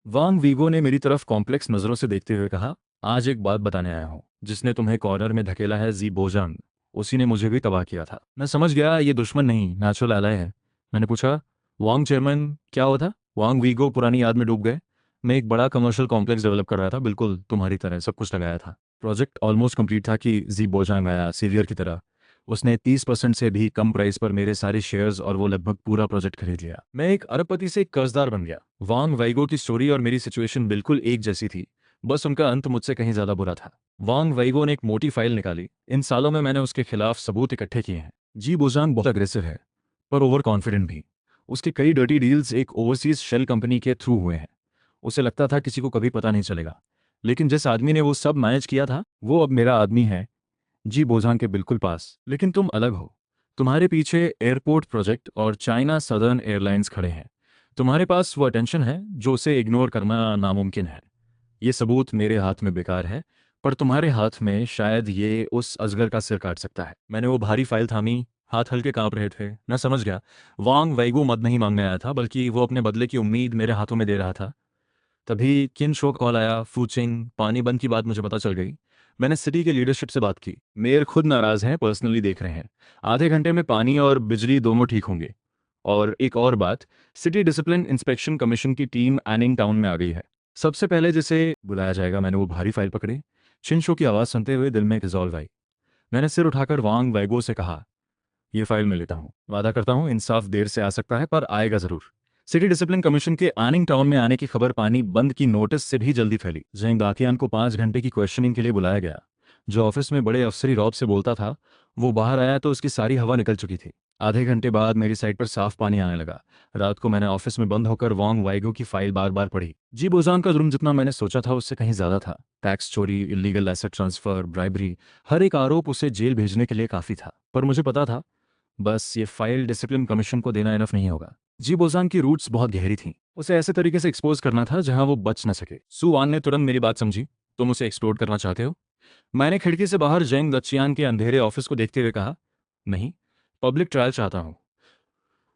वांग वीगो ने मेरी तरफ कॉम्प्लेक्स नजरों से देखते हुए कहा, आज एक बात बताने आया हूँ। जिसने तुम्हें कॉर्नर में धकेला है, जी बोजांग, उसी ने मुझे भी तबाह किया था। मैं समझ गया ये दुश्मन नहीं, नेचुरल एलाय है। मैंने पूछा, वांग चेयरमैन क्या हुआ था? वांग वीगो पुरानी याद में डूब गए। मैं एक बड़ा कमर्शियल कॉम्प्लेक्स डेवलप कर रहा था, बिल्कुल तुम्हारी तरह सब कुछ लगाया था। प्रोजेक्ट ऑलमोस्ट कंप्लीट था कि जी बोजांग आया, सीवियर की तरह। उसने 30% से भी कम प्राइस पर मेरे सारे शेयर्स और वो लगभग पूरा प्रोजेक्ट खरीद लिया। मैं एक अरबपति से एक कर्जदार बन गया। वांग वैगो की स्टोरी और मेरी सिचुएशन बिल्कुल एक जैसी थी, बस उनका अंत मुझसे कहीं ज्यादा बुरा था। वांग वैगो ने एक मोटी फाइल निकाली। इन सालों में मैंने उसके खिलाफ सबूत इकट्ठे किए हैं। जी बोजांग बहुत अग्रेसिव है, पर ओवर कॉन्फिडेंट भी। उसके कई डर्टी डील्स एक ओवरसीज शेल कंपनी के थ्रू हुए हैं। उसे लगता था किसी को कभी पता नहीं चलेगा, लेकिन जिस आदमी ने वो सब मैनेज किया था, वो अब मेरा आदमी है, जी बोझांग के बिल्कुल पास। लेकिन तुम अलग हो। तुम्हारे पीछे एयरपोर्ट प्रोजेक्ट और चाइना सदर्न एयरलाइंस खड़े हैं। तुम्हारे पास वो अटेंशन है जो उसे इग्नोर करना नामुमकिन है। ये सबूत मेरे हाथ में बेकार है, पर तुम्हारे हाथ में शायद ये उस अजगर का सिर काट सकता है। मैंने वो भारी फाइल थामी, हाथ हल्के कांप रहे थे। मैं समझ गया, वांग वैगो मद नहीं मांगने आया था, बल्कि वो अपने बदले की उम्मीद मेरे हाथों में दे रहा था। तभी किन शो कॉल आया। फूचिंग पानी बंद की बात मुझे पता चल गई। मैंने सिटी के लीडरशिप से बात की। मेयर खुद नाराज हैं, पर्सनली देख रहे हैं। आधे घंटे में पानी और बिजली दोनों ठीक होंगे। और एक और बात, सिटी डिसिप्लिन इंस्पेक्शन कमीशन की टीम एनिंग टाउन में आ गई है। सबसे पहले जिसे बुलाया जाएगा। मैंने वो भारी फाइल पकड़ी। शिनशो की आवाज़ सुनते हुए दिल में एक रिजॉल्व आई। मैंने सिर उठाकर वांग वैगो से कहा, ये फाइल मैं लेता हूँ। वादा करता हूँ इंसाफ देर से आ सकता है, पर आएगा जरूर। सिटी डिसिप्लिन कमीशन के आनिंग टाउन में आने की खबर पानी बंद की नोटिस से भी जल्दी फैली। जैंग दाकियान को 5 घंटे की क्वेश्चनिंग के लिए बुलाया गया। जो ऑफिस में बड़े अफसरी रौब से बोलता था, वो बाहर आया तो उसकी सारी हवा निकल चुकी थी। आधे घंटे बाद मेरी साइड पर साफ पानी आने लगा। रात को मैंने ऑफिस में बंद होकर वांग वाइगो की फाइल बार बार पढ़ी। जी बोजान का जुर्म जितना मैंने सोचा था उससे कहीं ज्यादा था। टैक्स चोरी, इलीगल एसेट ट्रांसफर, ब्राइबरी, हर एक आरोप उसे जेल भेजने के लिए काफी था। पर मुझे पता था, बस ये फाइल डिसिप्लिन कमीशन को देना इनफ नहीं होगा। जी बोजांग की रूट्स बहुत गहरी थीं। उसे ऐसे तरीके से एक्सपोज करना था जहां वो बच न सके। सुवान ने तुरंत मेरी बात समझी। तुम उसे एक्सप्लोर करना चाहते हो? मैंने खिड़की से बाहर जेंग दचियान के अंधेरे ऑफिस को देखते हुए कहा, नहीं, पब्लिक ट्रायल चाहता हूँ।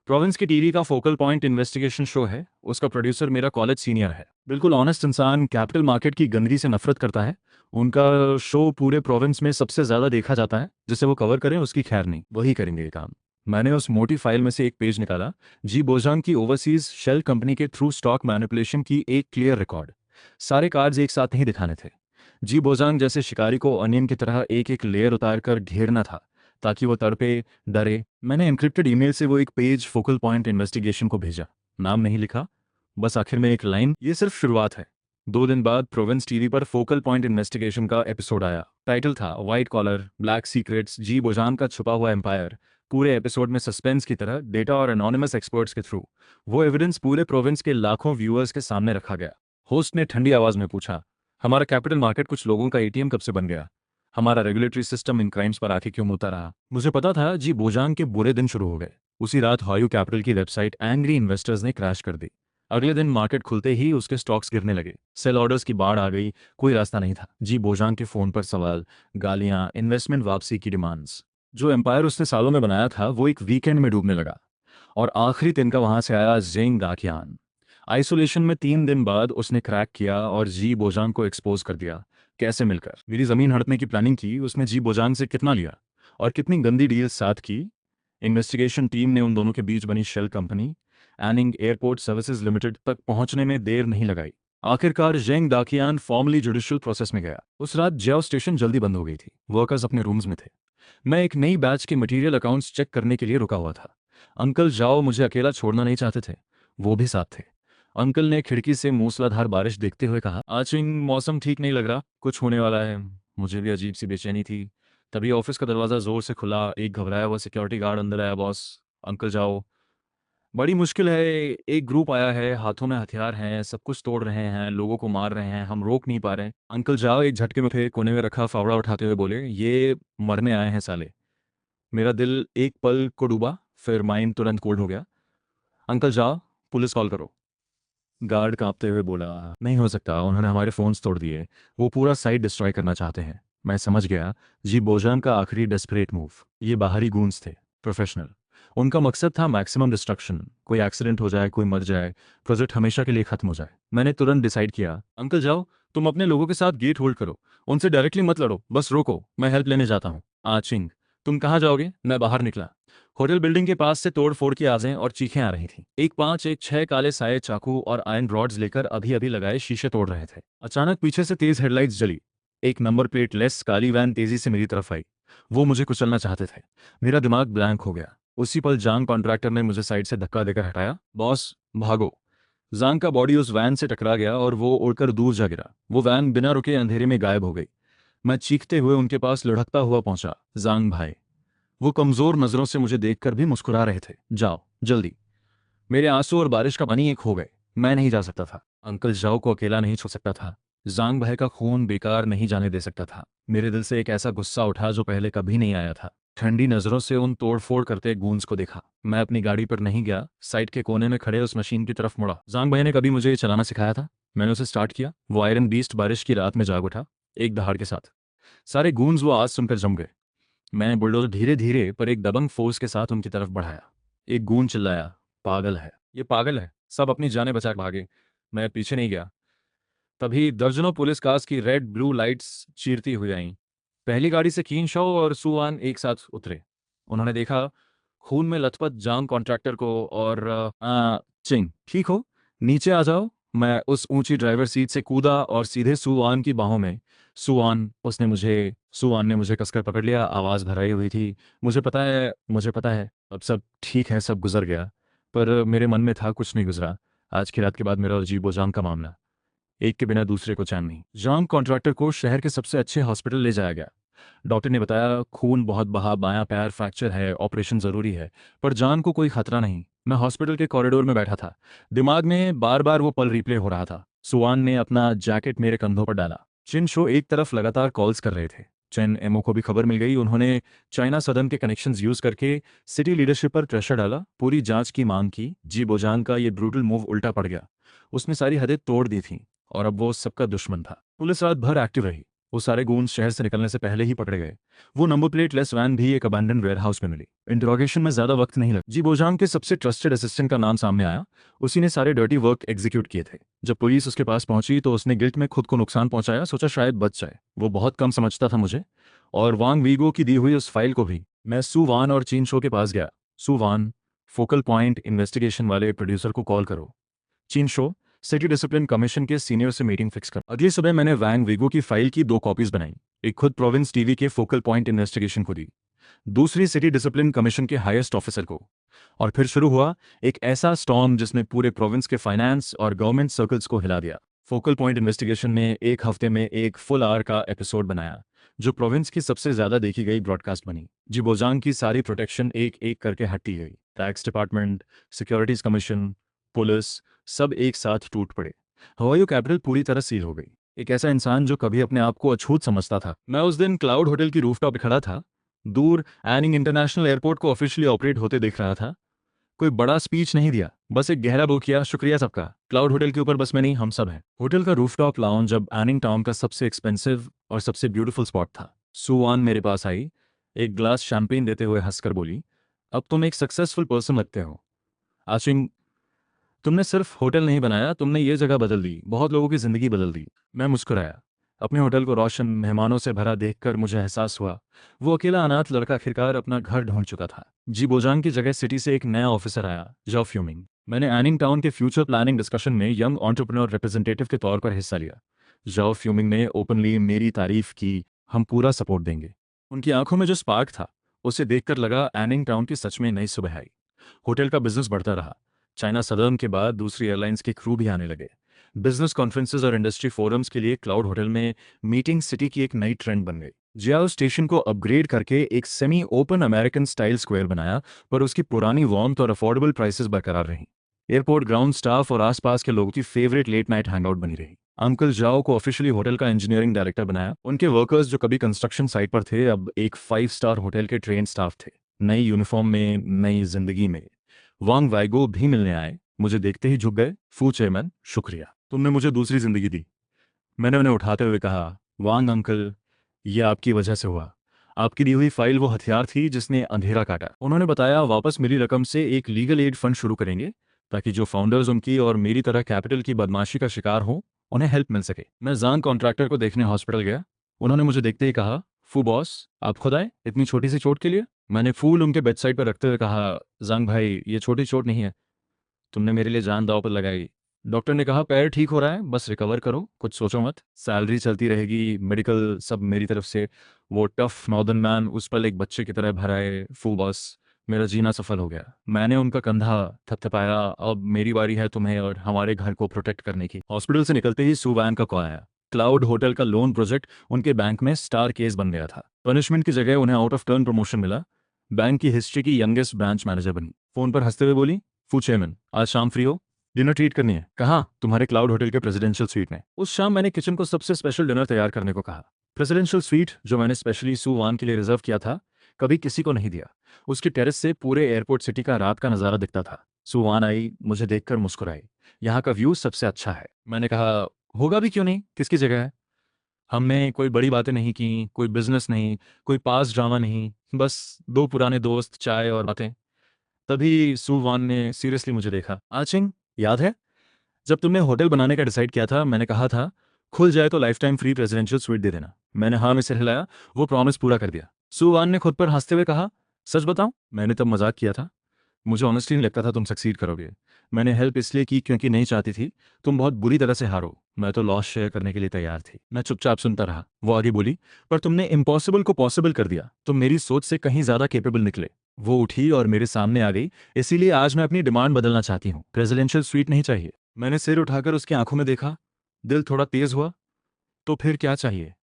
प्रोविंस की टीवी का फोकल पॉइंट इन्वेस्टिगेशन शो है। उसका प्रोड्यूसर मेरा कॉलेज सीनियर है, बिल्कुल ऑनेस्ट इंसान, कैपिटल मार्केट की गंदगी से नफरत करता है। उनका शो पूरे प्रोविंस में सबसे ज्यादा देखा जाता है। जिसे वो कवर करें उसकी खैर नहीं, वही करेंगे ये काम। मैंने उस मोटी फाइल में से एक पेज निकाला। जी बोजांग की ओवरसीज शेल कंपनी के थ्रू स्टॉक मैनिपुलेशन की एक क्लियर रिकॉर्ड। सारे कार्ड्स एक साथ नहीं दिखाने थे। जी बोजांग जैसे शिकारी को अनियन की तरह एक एक लेयर उतार कर घेरना था, ताकि वो तड़पे, डरे। मैंने एन्क्रिप्टेड ईमेल से वो एक पेज फोकल पॉइंट इन्वेस्टिगेशन को भेजा। नाम नहीं लिखा, बस आखिर में एक लाइन, ये सिर्फ शुरुआत है। 2 दिन बाद प्रोविंस टीवी पर फोकल पॉइंट इन्वेस्टिगेशन का एपिसोड आया। टाइटल था व्हाइट कॉलर, ब्लैक सीक्रेट्स, जी बोजान का छुपा हुआ एम्पायर। पूरे एपिसोड में सस्पेंस की तरह डेटा और एनोनिमस एक्सपर्ट्स के थ्रू वो एविडेंस पूरे प्रोविंस के लाखों व्यूअर्स के सामने रखा गया। होस्ट ने ठंडी आवाज में पूछा, हमारा कैपिटल मार्केट कुछ लोगों का एटीएम कब से बन गया? हमारा रेगुलेटरी सिस्टम इन क्राइम्स पर आके क्यों मुता रहा? मुझे पता था जी बोजांग के बुरे दिन शुरू हो गए। उसी रात हॉयू कैपिटल की वेबसाइट एंग्री इन्वेस्टर्स ने क्रैश कर दी। अगले दिन मार्केट खुलते ही उसके स्टॉक्स गिरने लगे, सेल ऑर्डर्स की बाढ़ आ गई, कोई रास्ता नहीं था। जी बोजांग के फ़ोन पर सवाल, गालियाँ, इन्वेस्टमेंट वापसी की डिमांड्स। जो एम्पायर उसने सालों में बनाया था वो एक वीकेंड में डूबने लगा। और आखिरी तिनका वहां से आया जेंग दाकियान। आइसोलेशन में 3 दिन बाद उसने क्रैक किया और जी बोजांग को एक्सपोज कर दिया। कैसे मिलकर मेरी जमीन हड़पने की प्लानिंग की, उसमें जी बोजांग से कितना लिया और कितनी गंदी डील साथ की। इन्वेस्टिगेशन टीम ने उन दोनों के बीच बनी shell company Anning airport services limited तक पहुंचने में देर नहीं लगाई। आखिरकार Zheng Daqian formally judicial process में गया। उस रात जियाओ स्टेशन जल्दी बंद हो गई थी, वर्कर्स अपने रूम्स में थे। मैं एक नई बैच के मटेरियल अकाउंट्स चेक करने के लिए रुका हुआ था। अंकल जाओ मुझे अकेला छोड़ना नहीं चाहते थे, वो भी साथ थे। अंकल ने खिड़की से मूसलाधार बारिश देखते हुए कहा, आज मौसम ठीक नहीं लग रहा, कुछ होने वाला है। मुझे भी अजीब सी बेचैनी थी। तभी ऑफिस का दरवाज़ा जोर से खुला, एक घबराया हुआ सिक्योरिटी गार्ड अंदर आया। बॉस, अंकल जाओ, बड़ी मुश्किल है। एक ग्रुप आया है, हाथों में हथियार हैं, सब कुछ तोड़ रहे हैं, लोगों को मार रहे हैं, हम रोक नहीं पा रहे। अंकल जाओ एक झटके में थे, कोने में रखा फावड़ा उठाते हुए बोले, ये मरने आए हैं साले। मेरा दिल एक पल को डूबा, फिर माइंड तुरंत कोल्ड हो गया। अंकल जाओ, पुलिस कॉल करो। गार्ड कांपते हुए बोला, नहीं हो सकता, उन्होंने हमारे फोन्स तोड़ दिए, वो पूरा साइट डिस्ट्रॉय करना चाहते हैं। मैं समझ गया, जी बोजान का आखिरी डेस्परेट मूव। ये बाहरी गूंज थे, प्रोफेशनल। उनका मकसद था मैक्सिमम डिस्ट्रक्शन, कोई एक्सीडेंट हो जाए, कोई मर जाए, प्रोजेक्ट हमेशा के लिए खत्म हो जाए। मैंने तुरंत डिसाइड किया, अंकल जाओ, तुम अपने लोगों के साथ गेट होल्ड करो, उनसे डायरेक्टली मत लड़ो, बस रोको, मैं हेल्प लेने जाता हूँ। आचिंग, तुम कहाँ जाओगे? मैं बाहर निकला। होटल बिल्डिंग के पास से तोड़-फोड़ की आवाजें और चीखें आ रही थीं। एक 5 एक 6 काले साये चाकू और आयरन रॉड्स लेकर अभी-अभी लगाए शीशे तोड़ रहे थे। अचानक पीछे से तेज हेडलाइट्स जली। एक नंबर प्लेट लेस काली वैन तेजी से मेरी तरफ आई। वो मुझे कुचलना चाहते थे। मेरा दिमाग ब्लैंक हो गया। उसी पल जांग कॉन्ट्रैक्टर ने मुझे साइड से धक्का देकर हटाया। बॉस, भागो। जांग का बॉडी उस वैन से टकरा गया और वो उड़कर दूर जा गिरा। वो वैन बिना रुके अंधेरे में गायब हो गई। मैं चीखते हुए उनके पास लुढ़कता हुआ पहुंचा। जांग भाई। वो कमजोर नजरों से मुझे देखकर भी मुस्कुरा रहे थे। जाओ, जल्दी। मेरे आंसू और बारिश का पानी एक हो गए। मैं नहीं जा सकता था। अंकल जाओ को अकेला नहीं छोड़ सकता था। जांग भाई का खून बेकार नहीं जाने दे सकता था। मेरे दिल से एक ऐसा गुस्सा उठा जो पहले कभी नहीं आया था। ठंडी नजरों से उन तोड़फोड़ करते गूंज को देखा। मैं अपनी गाड़ी पर नहीं गया, साइड के कोने में खड़े उस मशीन की तरफ मुड़ा। जांग भाई ने कभी मुझे ये चलाना सिखाया था? मैंने उसे स्टार्ट किया। वो आयरन बीस्ट बारिश की रात में जाग उठा, एक दहाड़ के साथ। सारे गूंज वो आज सुनकर जम गए। मैंने बुलडोजर धीरे धीरे पर एक दबंग फोर्स के साथ उनकी तरफ बढ़ाया। एक गूंज चिल्लाया, पागल है, ये पागल है। सब अपनी जानें बचा के भागे। मैं पीछे नहीं गया। तभी दर्जनों पुलिस कार्स की रेड ब्लू लाइट्स चीरती हुई आईं। पहली गाड़ी से कीन शॉ और सुआन एक साथ उतरे। उन्होंने देखा खून में लथपथ जांग कॉन्ट्रैक्टर को और चिंग, ठीक हो, नीचे आ जाओ। मैं उस ऊंची ड्राइवर सीट से कूदा और सीधे सुआन की बाहों में। सुआन ने मुझे कसकर पकड़ लिया, आवाज़ भराई हुई थी। मुझे पता है, अब सब ठीक है, सब गुजर गया। पर मेरे मन में था कुछ नहीं गुजरा। आज की रात के बाद मेरा अजीब जांग का मामला। एक के बिना दूसरे को चैन नहीं। जांग कॉन्ट्रैक्टर को शहर के सबसे अच्छे हॉस्पिटल ले जाया गया। डॉक्टर ने बताया खून बहुत बहा, बायां पैर फ्रैक्चर है, ऑपरेशन जरूरी है। पर जान को कोई खतरा नहीं। मैं हॉस्पिटल के कॉरिडोर में बैठा था, दिमाग में बार बार वो पल रिप्ले हो रहा था। सुआन ने अपना जैकेट मेरे कंधों पर डाला। चिन शो एक तरफ लगातार कॉल्स कर रहे थे। चेन एमओ को भी खबर मिल गई। उन्होंने चाइना सदन के कनेक्शंस यूज करके सिटी लीडरशिप पर प्रेशर डाला, पूरी जांच की मांग की। जी बोजान का ये ब्रूटल मूव उल्टा पड़ गया। उसने सारी हदें तोड़ दी थी और अब वो सबका दुश्मन था। पुलिस रात भर एक्टिव रही। वो सारे गूंज शहर से निकलने से पहले ही पकड़े गए। वो नंबर प्लेट लेस वैन भी एक अबैंडन वेयरहाउस में मिली। इंटरोगेशन में ज्यादा वक्त नहीं लगा। जी बोजांग के सबसे ट्रस्टेड असिस्टेंट का नाम सामने आया। उसी ने सारे डर्टी वर्क एग्जीक्यूट किए थे। जब पुलिस उसके पास पहुंची तो उसने गिल्ट में खुद को नुकसान पहुंचाया, सोचा शायद बच जाए। वो बहुत कम समझता था मुझे और वांग वीगो की दी हुई उस फाइल को भी। मैं सू वान और चीन शो के पास गया। सू वान, फोकल पॉइंट इन्वेस्टिगेशन वाले प्रोड्यूसर को कॉल करो। चीन शो, सिटी डिसिप्लिन कमीशन के सीनियर से मीटिंग फिक्स कर। अगली सुबह मैंने वैंग वीगो की फाइल की 2 कॉपीज बनाई। एक खुद प्रोविंस टीवी के फोकल पॉइंट इन्वेस्टिगेशन को दी, दूसरी सिटी डिसिप्लिन कमीशन के हाईएस्ट ऑफिसर को। और फिर शुरू हुआ एक ऐसा स्टॉर्म जिसने पूरे प्रोविंस के फाइनेंस और गवर्नमेंट सर्कल्स को हिला दिया। फोकल पॉइंट इन्वेस्टिगेशन ने एक हफ्ते में एक फुल आवर का एपिसोड बनाया, जो प्रोविंस की सबसे ज्यादा देखी गई ब्रॉडकास्ट बनी। जिबोजांग की सारी प्रोटेक्शन एक एक करके हटी गई। Tax department, securities commission, police, सब एक साथ टूट पड़े। हवाई कैपिटल पूरी तरह सील हो गई। एक ऐसा इंसान जो कभी अपने आप को अछूत समझता था। मैं उस दिन क्लाउड होटल की रूफटॉप पे खड़ा था, दूर एनिंग इंटरनेशनल एयरपोर्ट को ऑफिशियली ऑपरेट होते देख रहा था। कोई बड़ा स्पीच नहीं दिया, बस एक गहरा वो किया, शुक्रिया सबका। क्लाउड होटल के ऊपर बस मैं नहीं, हम सब हैं। होटल का रूफटॉप लाउंज अब एनिंग टाउन का सबसे एक्सपेंसिव और सबसे ब्यूटीफुल स्पॉट था। सुवान मेरे पास आई, एक ग्लास शैंपेन देते हुए हंसकर बोली, अब तुम एक सक्सेसफुल पर्सन लगते हो आशिंग। तुमने सिर्फ होटल नहीं बनाया, तुमने ये जगह बदल दी, बहुत लोगों की जिंदगी बदल दी। मैं मुस्कुराया। अपने होटल को रोशन मेहमानों से भरा देखकर मुझे एहसास हुआ वो अकेला अनाथ लड़का आखिरकार अपना घर ढूंढ चुका था। जी बोजांग की जगह सिटी से एक नया ऑफिसर आया, जाओ फ्यूमिंग। मैंने एनिंग टाउन के फ्यूचर प्लानिंग डिस्कशन में यंग एंटरप्रेन्योर रिप्रेजेंटेटिव के तौर पर हिस्सा लिया। जाओ फ्यूमिंग ने ओपनली मेरी तारीफ की, हम पूरा सपोर्ट देंगे। उनकी आंखों में जो स्पार्क था उसे देखकर लगा एनिंग टाउन की सच में नई सुबह आई। होटल का बिजनेस बढ़ता रहा। चाइना सदर्न के बाद दूसरी एयरलाइंस के क्रू भी आने लगे। बिजनेस कॉन्फ्रेंसेज और इंडस्ट्री फोरम्स के लिए क्लाउड होटल में मीटिंग सिटी की एक नई ट्रेंड बन गई। जियाओ स्टेशन को अपग्रेड करके एक semi open American style square बनाया, पर उसकी पुरानी वार्मथ और अफोर्डेबल प्राइसेस बरकरार रहीं। एयरपोर्ट ग्राउंड स्टाफ और आसपास के लोगों की फेवरेट लेट नाइट हैंगआउट बनी रही। अंकल जाओ को ऑफिशियली होटल का इंजीनियरिंग डायरेक्टर बनाया। उनके वर्कर्स जो कभी कंस्ट्रक्शन साइट पर थे अब एक 5 स्टार होटल के ट्रेन स्टाफ थे। नई यूनिफॉर्म में, नई जिंदगी में। वांग वाइगो भी मिलने आए, मुझे देखते ही झुक गए। फू चेयरमैन, शुक्रिया, तुमने मुझे दूसरी जिंदगी दी। मैंने उन्हें उठाते हुए कहा, वांग अंकल, ये आपकी वजह से हुआ। आपकी दी हुई फाइल वो हथियार थी जिसने अंधेरा काटा। उन्होंने बताया वापस मेरी रकम से एक लीगल एड फंड शुरू करेंगे ताकि जो फाउंडर्स उनकी और मेरी तरह कैपिटल की बदमाशी का शिकार हों उन्हें हेल्प मिल सके। मैं जांग कॉन्ट्रैक्टर को देखने हॉस्पिटल गया। उन्होंने मुझे देखते ही कहा, फू बॉस, आप खुद आए इतनी छोटी सी चोट के लिए। मैंने फूल उनके बेडसाइड पर रखते हुए कहा, जांग भाई, ये छोटी चोट नहीं है, तुमने मेरे लिए जान दांव पर लगाई। डॉक्टर ने कहा पैर ठीक हो रहा है, बस रिकवर करो, कुछ सोचो मत, सैलरी चलती रहेगी, मेडिकल सब मेरी तरफ से। वो टफ नॉर्दर्न मैन उस पर एक बच्चे की तरह भराए। फुल बॉस, मेरा जीना सफल हो गया। मैंने उनका कंधा थपथपाया, अब मेरी बारी है तुम्हें और हमारे घर को प्रोटेक्ट करने की। हॉस्पिटल से निकलते ही सुवैन का कॉल आया। क्लाउड होटल का लोन प्रोजेक्ट उनके बैंक में स्टार केस बन गया था। पनिशमेंट की जगह उन्हें आउट ऑफ टर्न प्रमोशन मिला। बैंक की हिस्ट्री की यंगेस्ट ब्रांच मैनेजर बनी। फोन पर हंसते हुए बोली, फू चेयरमैन, आज शाम फ्री हो? डिनर ट्रीट करनी है। कहाँ? तुम्हारे क्लाउड होटल के प्रेसिडेंशियल स्वीट में। उस शाम मैंने किचन को सबसे स्पेशल डिनर तैयार करने को कहा। प्रेसिडेंशियल स्वीट जो मैंने स्पेशली सू वान के लिए रिजर्व किया था, कभी किसी को नहीं दिया। उसकी टेरेस से पूरे एयरपोर्ट सिटी का रात का नजारा दिखता था। सू वान आई, मुझे देखकर मुस्कुराई। यहाँ का व्यू सबसे अच्छा है। मैंने कहा, होगा भी क्यों नहीं, किसकी जगह है? हमने कोई बड़ी बातें नहीं की, कोई बिजनेस नहीं, कोई पास ड्रामा नहीं, बस दो पुराने दोस्त, चाय और बातें। तभी सू वान ने सीरियसली मुझे देखा। आचिंग, याद है जब तुमने होटल बनाने का डिसाइड किया था, मैंने कहा था खुल जाए तो lifetime free presidential suite दे देना। मैंने हाँ में सिर हिलाया। वो प्रॉमिस पूरा कर दिया। सुवान ने खुद पर हंसते हुए कहा, सच बताऊं, मैंने तब मजाक किया था। मुझे ऑनेस्टली नहीं लगता था तुम सक्सीड करोगे। मैंने हेल्प इसलिए की क्योंकि नहीं चाहती थी तुम बहुत बुरी तरह से हारो। मैं तो लॉस शेयर करने के लिए तैयार थी। मैं चुपचाप सुनता रहा। वो आगे बोली, पर तुमने इम्पॉसिबल को पॉसिबल कर दिया। तुम मेरी सोच से कहीं ज्यादा केपेबल निकले। वो उठी और मेरे सामने आ गई। इसीलिए आज मैं अपनी डिमांड बदलना चाहती हूँ। प्रेसिडेंशियल स्वीट नहीं चाहिए। मैंने सिर उठाकर उसकी आंखों में देखा। दिल थोड़ा तेज हुआ। तो फिर क्या चाहिए?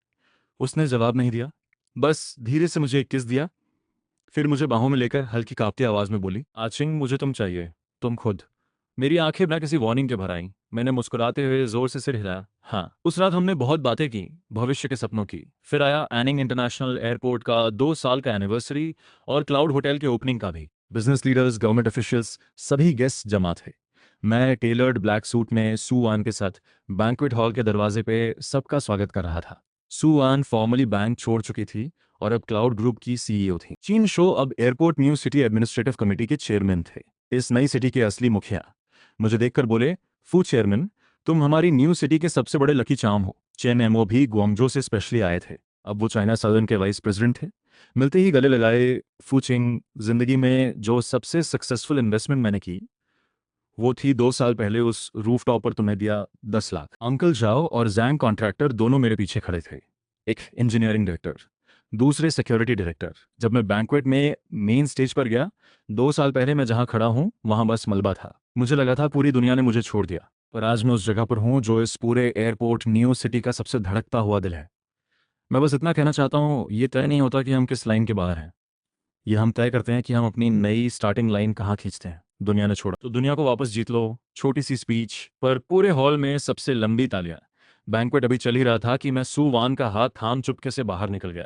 उसने जवाब नहीं दिया, बस धीरे से मुझे एक किस दिया। फिर मुझे बाहों में लेकर हल्की कांपती आवाज में बोली, आचिंग, मुझे तुम चाहिए, तुम खुद। मेरी आंखें बिना किसी वार्निंग के भर आईं। मैंने मुस्कुराते हुए जोर से सिर हिलाया। हाँ, उस रात हमने बहुत बातें की, भविष्य के सपनों की। फिर आया एनिंग इंटरनेशनल एयरपोर्ट का 2 साल का एनिवर्सरी और क्लाउड होटल के ओपनिंग का भी। बिजनेस लीडर्स, गवर्नमेंट ऑफिशियल्स, सभी गेस्ट जमा थे। मैं टेलर्ड ब्लैक सूट में सू आन के साथ बैंक्वेट हॉल के दरवाजे पे सबका स्वागत कर रहा था। सू आन फॉर्मली बैंक छोड़ चुकी थी और अब क्लाउड ग्रुप की सीईओ थी। चीन शो अब airport new city administrative committee के चेयरमैन थे, इस नई सिटी के असली मुखिया। मुझे देखकर बोले, फू चेयरमैन, तुम हमारी न्यू सिटी के सबसे बड़े लकी चार्म हो। चेन एमओ भी ग्वांगझो से स्पेशली आए थे। अब वो चाइना सदर्न के वाइस प्रेसिडेंट थे। मिलते ही गले लगाए। फू चिंग, जिंदगी में जो सबसे सक्सेसफुल इन्वेस्टमेंट मैंने की वो थी 2 साल पहले उस रूफ टॉप पर तुमने दिया 10 लाख। अंकल जाओ और जैंग कॉन्ट्रैक्टर दोनों मेरे पीछे खड़े थे। एक इंजीनियरिंग डायरेक्टर, दूसरे सिक्योरिटी डायरेक्टर। जब मैं बैंक्वेट में मेन स्टेज पर गया, 2 साल पहले मैं जहां खड़ा हूं वहां बस मलबा था। मुझे लगा था पूरी दुनिया ने मुझे छोड़ दिया, पर आज मैं उस जगह पर हूं जो इस पूरे एयरपोर्ट न्यू सिटी का सबसे धड़कता हुआ दिल है। मैं बस इतना कहना चाहता हूं, ये तय नहीं होता कि हम किस लाइन के बाहर हैं, ये हम तय करते हैं कि हम अपनी नई स्टार्टिंग लाइन कहाँ खींचते हैं। दुनिया ने छोड़ा तो दुनिया को वापस जीत लो। छोटी सी स्पीच पर पूरे हॉल में सबसे लंबी तालियां। बैंक्वेट अभी चल ही रहा था कि मैं सू वान का हाथ थाम चुपके से बाहर निकल गया।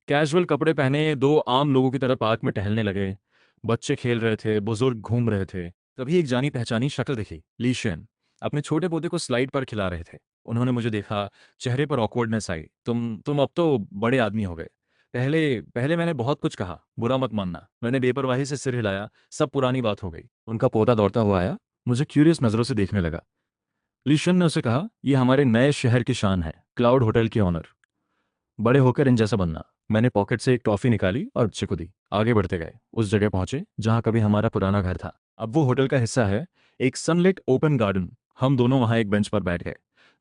कैजुअल कपड़े पहने दो आम लोगों की तरह पार्क में टहलने लगे। बच्चे खेल रहे थे, बुजुर्ग घूम रहे थे। तभी एक जानी पहचानी शक्ल दिखी, लीशन। अपने छोटे पोते को स्लाइड पर खिला रहे थे। उन्होंने मुझे देखा, चेहरे पर ऑकवर्डनेस आई। तुम अब तो बड़े आदमी हो गए। पहले पहले मैंने बहुत कुछ कहा, बुरा मत मानना। मैंने बेपरवाही से सिर हिलाया, सब पुरानी बात हो गई। उनका पोता दौड़ता हुआ आया, मुझे क्यूरियस नजरों से देखने लगा। लीशन ने उसे कहा, यह हमारे नए शहर की शान है, क्लाउड होटल के ऑनर। बड़े होकर इन जैसा बनना। मैंने पॉकेट से एक टॉफी निकाली और बच्चे को दी। आगे बढ़ते गए, उस जगह पहुंचे जहां कभी हमारा पुराना घर था। अब वो होटल का हिस्सा है, एक सनलिट ओपन गार्डन। हम दोनों वहां एक बेंच पर बैठ गए।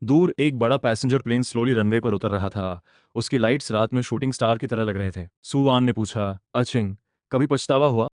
दूर एक बड़ा पैसेंजर प्लेन स्लोली रनवे पर उतर रहा था। उसकी लाइट्स रात में शूटिंग स्टार की तरह लग रहे थे। सुवान ने पूछा, अचिंग, कभी पछतावा हुआ?